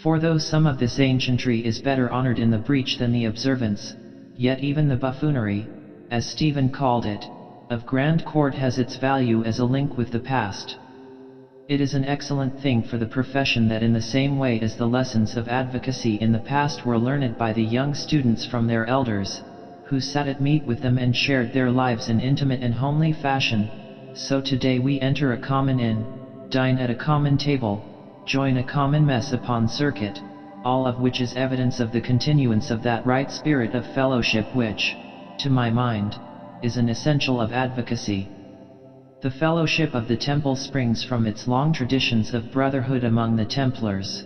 For though some of this ancientry is better honored in the breach than the observance, yet even the buffoonery, as Stephen called it, of Grand Court has its value as a link with the past. It is an excellent thing for the profession that in the same way as the lessons of advocacy in the past were learned by the young students from their elders, who sat at meat with them and shared their lives in intimate and homely fashion, so today we enter a common inn, dine at a common table, join a common mess upon circuit, all of which is evidence of the continuance of that right spirit of fellowship which, to my mind, is an essential of advocacy. The fellowship of the Temple springs from its long traditions of brotherhood among the Templars.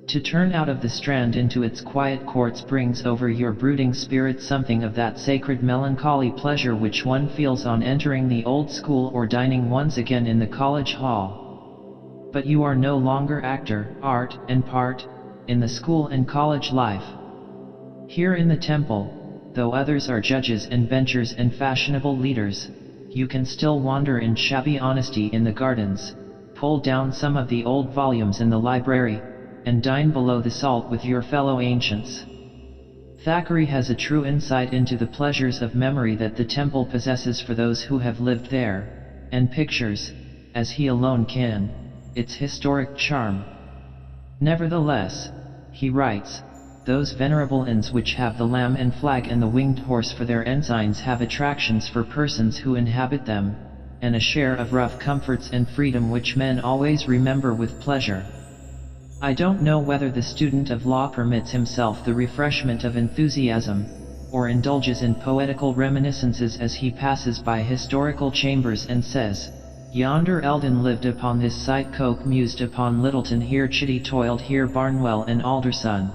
To turn out of the Strand into its quiet courts brings over your brooding spirit something of that sacred melancholy pleasure which one feels on entering the old school or dining once again in the college hall. But you are no longer actor, art, and part, in the school and college life. Here in the Temple, though others are judges and benchers and fashionable leaders, you can still wander in shabby honesty in the gardens, pull down some of the old volumes in the library, and dine below the salt with your fellow ancients. Thackeray has a true insight into the pleasures of memory that the Temple possesses for those who have lived there, and pictures, as he alone can, its historic charm. Nevertheless, he writes, those venerable inns which have the lamb and flag and the winged horse for their ensigns have attractions for persons who inhabit them, and a share of rough comforts and freedom which men always remember with pleasure. I don't know whether the student of law permits himself the refreshment of enthusiasm, or indulges in poetical reminiscences as he passes by historical chambers and says, yonder Eldon lived upon this site, Coke mused upon Littleton, here Chitty toiled, here Barnwell and Alderson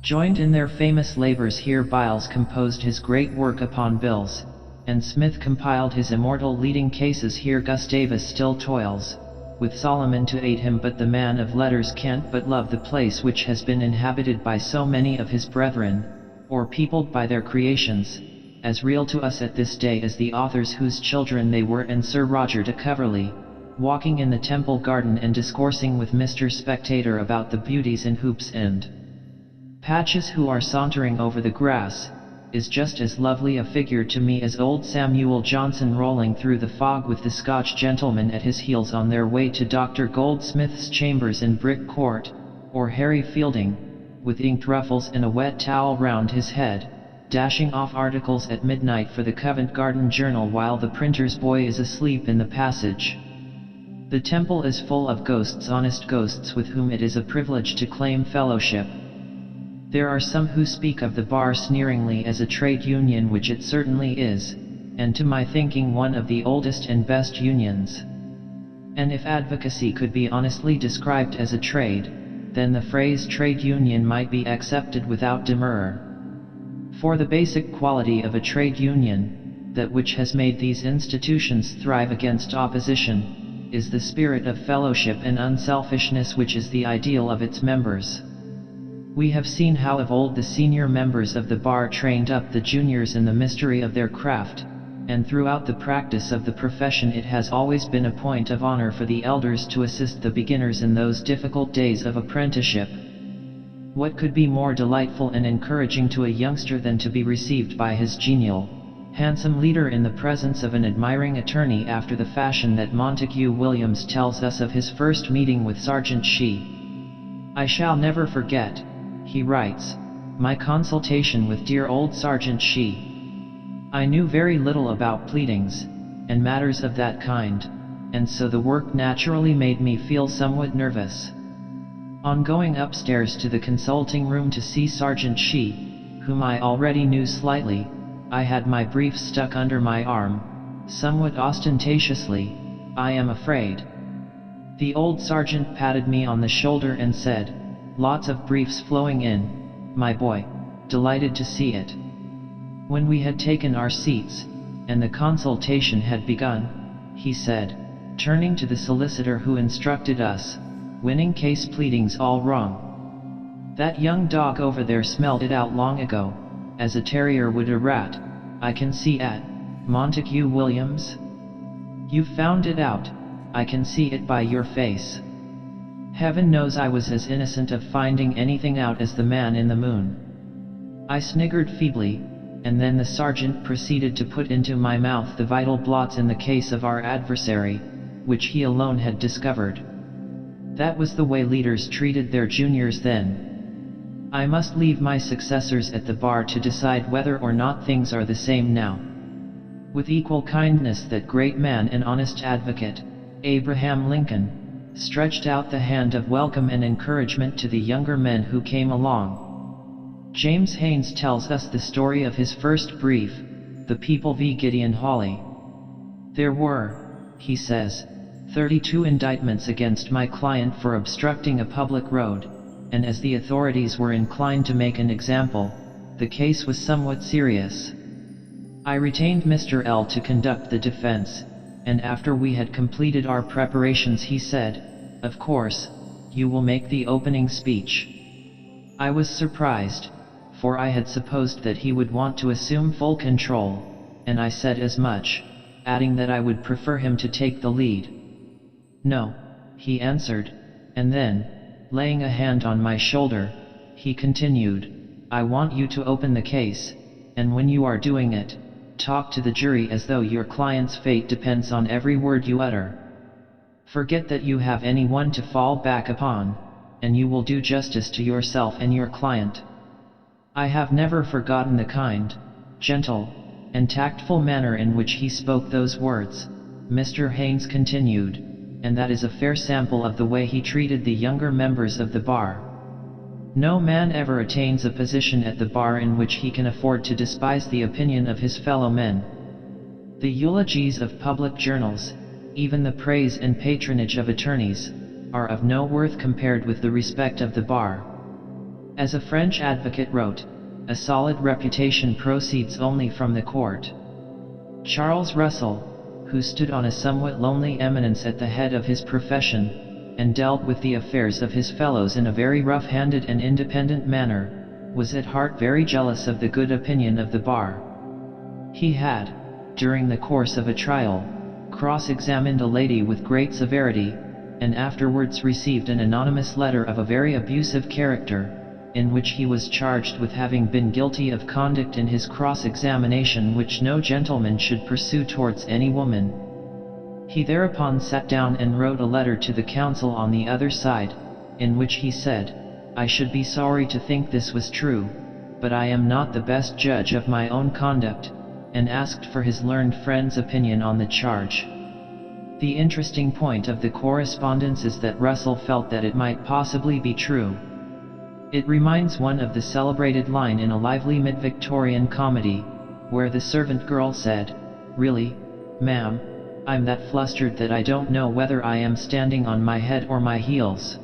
joined in their famous labors, here Biles composed his great work upon bills, and Smith compiled his immortal leading cases, here Gustavus still toils, with Solomon to aid him, but the man of letters can't but love the place which has been inhabited by so many of his brethren, or peopled by their creations, as real to us at this day as the authors whose children they were, and Sir Roger de Coverley, walking in the Temple garden and discoursing with Mr. Spectator about the beauties in Hoop's End. Patches, who are sauntering over the grass, is just as lovely a figure to me as old Samuel Johnson rolling through the fog with the Scotch gentlemen at his heels on their way to Dr. Goldsmith's chambers in Brick Court, or Harry Fielding, with inked ruffles and a wet towel round his head, dashing off articles at midnight for the Covent Garden Journal while the printer's boy is asleep in the passage. The temple is full of ghosts, honest ghosts with whom it is a privilege to claim fellowship. There are some who speak of the bar sneeringly as a trade union, which it certainly is, and to my thinking one of the oldest and best unions. And if advocacy could be honestly described as a trade, then the phrase trade union might be accepted without demur. For the basic quality of a trade union, that which has made these institutions thrive against opposition, is the spirit of fellowship and unselfishness, which is the ideal of its members. We have seen how of old the senior members of the bar trained up the juniors in the mystery of their craft, and throughout the practice of the profession it has always been a point of honor for the elders to assist the beginners in those difficult days of apprenticeship. What could be more delightful and encouraging to a youngster than to be received by his genial, handsome leader in the presence of an admiring attorney, after the fashion that Montague Williams tells us of his first meeting with Sergeant Shee? "I shall never forget," he writes, "my consultation with dear old Sergeant Shee. I knew very little about pleadings, and matters of that kind, and so the work naturally made me feel somewhat nervous. On going upstairs to the consulting room to see Sergeant Shee, whom I already knew slightly, I had my brief stuck under my arm, somewhat ostentatiously, I am afraid. The old sergeant patted me on the shoulder and said, 'Lots of briefs flowing in, my boy, delighted to see it.' When we had taken our seats, and the consultation had begun, he said, turning to the solicitor who instructed us, 'Winning case pleadings all wrong. That young dog over there smelled it out long ago, as a terrier would a rat, I can see at, Montague Williams. You've found it out, I can see it by your face.' Heaven knows I was as innocent of finding anything out as the man in the moon. I sniggered feebly, and then the sergeant proceeded to put into my mouth the vital blots in the case of our adversary, which he alone had discovered. That was the way leaders treated their juniors then. I must leave my successors at the bar to decide whether or not things are the same now. With equal kindness that great man and honest advocate, Abraham Lincoln, stretched out the hand of welcome and encouragement to the younger men who came along. James Haynes tells us the story of his first brief, The People v. Gideon Hawley. "There were," he says, 32 indictments against my client for obstructing a public road, and as the authorities were inclined to make an example, the case was somewhat serious. I retained Mr. L. to conduct the defense, and after we had completed our preparations he said, 'Of course, you will make the opening speech.' I was surprised, for I had supposed that he would want to assume full control, and I said as much, adding that I would prefer him to take the lead. 'No,' he answered, and then, laying a hand on my shoulder, he continued, 'I want you to open the case, and when you are doing it, talk to the jury as though your client's fate depends on every word you utter. Forget that you have anyone to fall back upon, and you will do justice to yourself and your client.' I have never forgotten the kind, gentle, and tactful manner in which he spoke those words," Mr. Haynes continued, "and that is a fair sample of the way he treated the younger members of the bar. No man ever attains a position at the bar in which he can afford to despise the opinion of his fellow men. The eulogies of public journals, even the praise and patronage of attorneys, are of no worth compared with the respect of the bar. As a French advocate wrote, a solid reputation proceeds only from the court." Charles Russell, who stood on a somewhat lonely eminence at the head of his profession, and dealt with the affairs of his fellows in a very rough-handed and independent manner, was at heart very jealous of the good opinion of the bar. He had, during the course of a trial, cross-examined a lady with great severity, and afterwards received an anonymous letter of a very abusive character, in which he was charged with having been guilty of conduct in his cross-examination which no gentleman should pursue towards any woman. He thereupon sat down and wrote a letter to the counsel on the other side, in which he said, "I should be sorry to think this was true, but I am not the best judge of my own conduct, and asked for his learned friend's opinion on the charge. The interesting point of the correspondence is that Russell felt that it might possibly be true. It reminds one of the celebrated line in a lively mid-Victorian comedy, where the servant girl said, "Really, ma'am, I'm that flustered that I don't know whether I am standing on my head or my heels."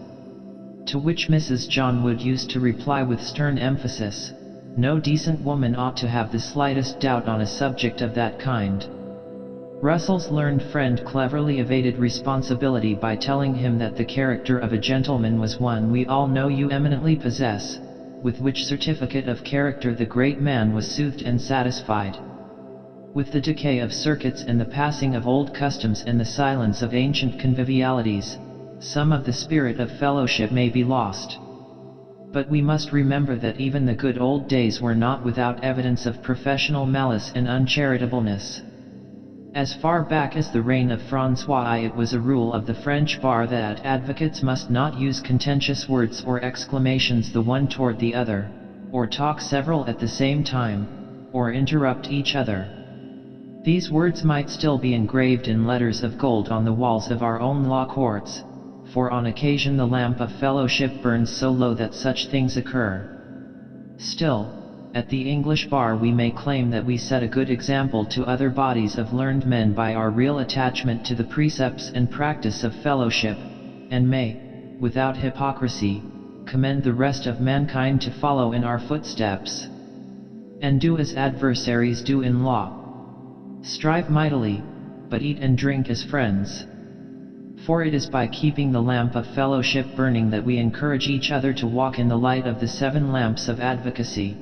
To which Mrs. John Wood used to reply with stern emphasis, "No decent woman ought to have the slightest doubt on a subject of that kind." Russell's learned friend cleverly evaded responsibility by telling him that the character of a gentleman was one we all know you eminently possess, with which certificate of character the great man was soothed and satisfied. With the decay of circuits and the passing of old customs and the silence of ancient convivialities, some of the spirit of fellowship may be lost. But we must remember that even the good old days were not without evidence of professional malice and uncharitableness. As far back as the reign of François I, it was a rule of the French bar that advocates must not use contentious words or exclamations the one toward the other, or talk several at the same time, or interrupt each other. These words might still be engraved in letters of gold on the walls of our own law courts, for on occasion the lamp of fellowship burns so low that such things occur. Still, at the English bar we may claim that we set a good example to other bodies of learned men by our real attachment to the precepts and practice of fellowship, and may, without hypocrisy, commend the rest of mankind to follow in our footsteps. And do as adversaries do in law. Strive mightily, but eat and drink as friends. For it is by keeping the lamp of fellowship burning that we encourage each other to walk in the light of the 7 lamps of advocacy.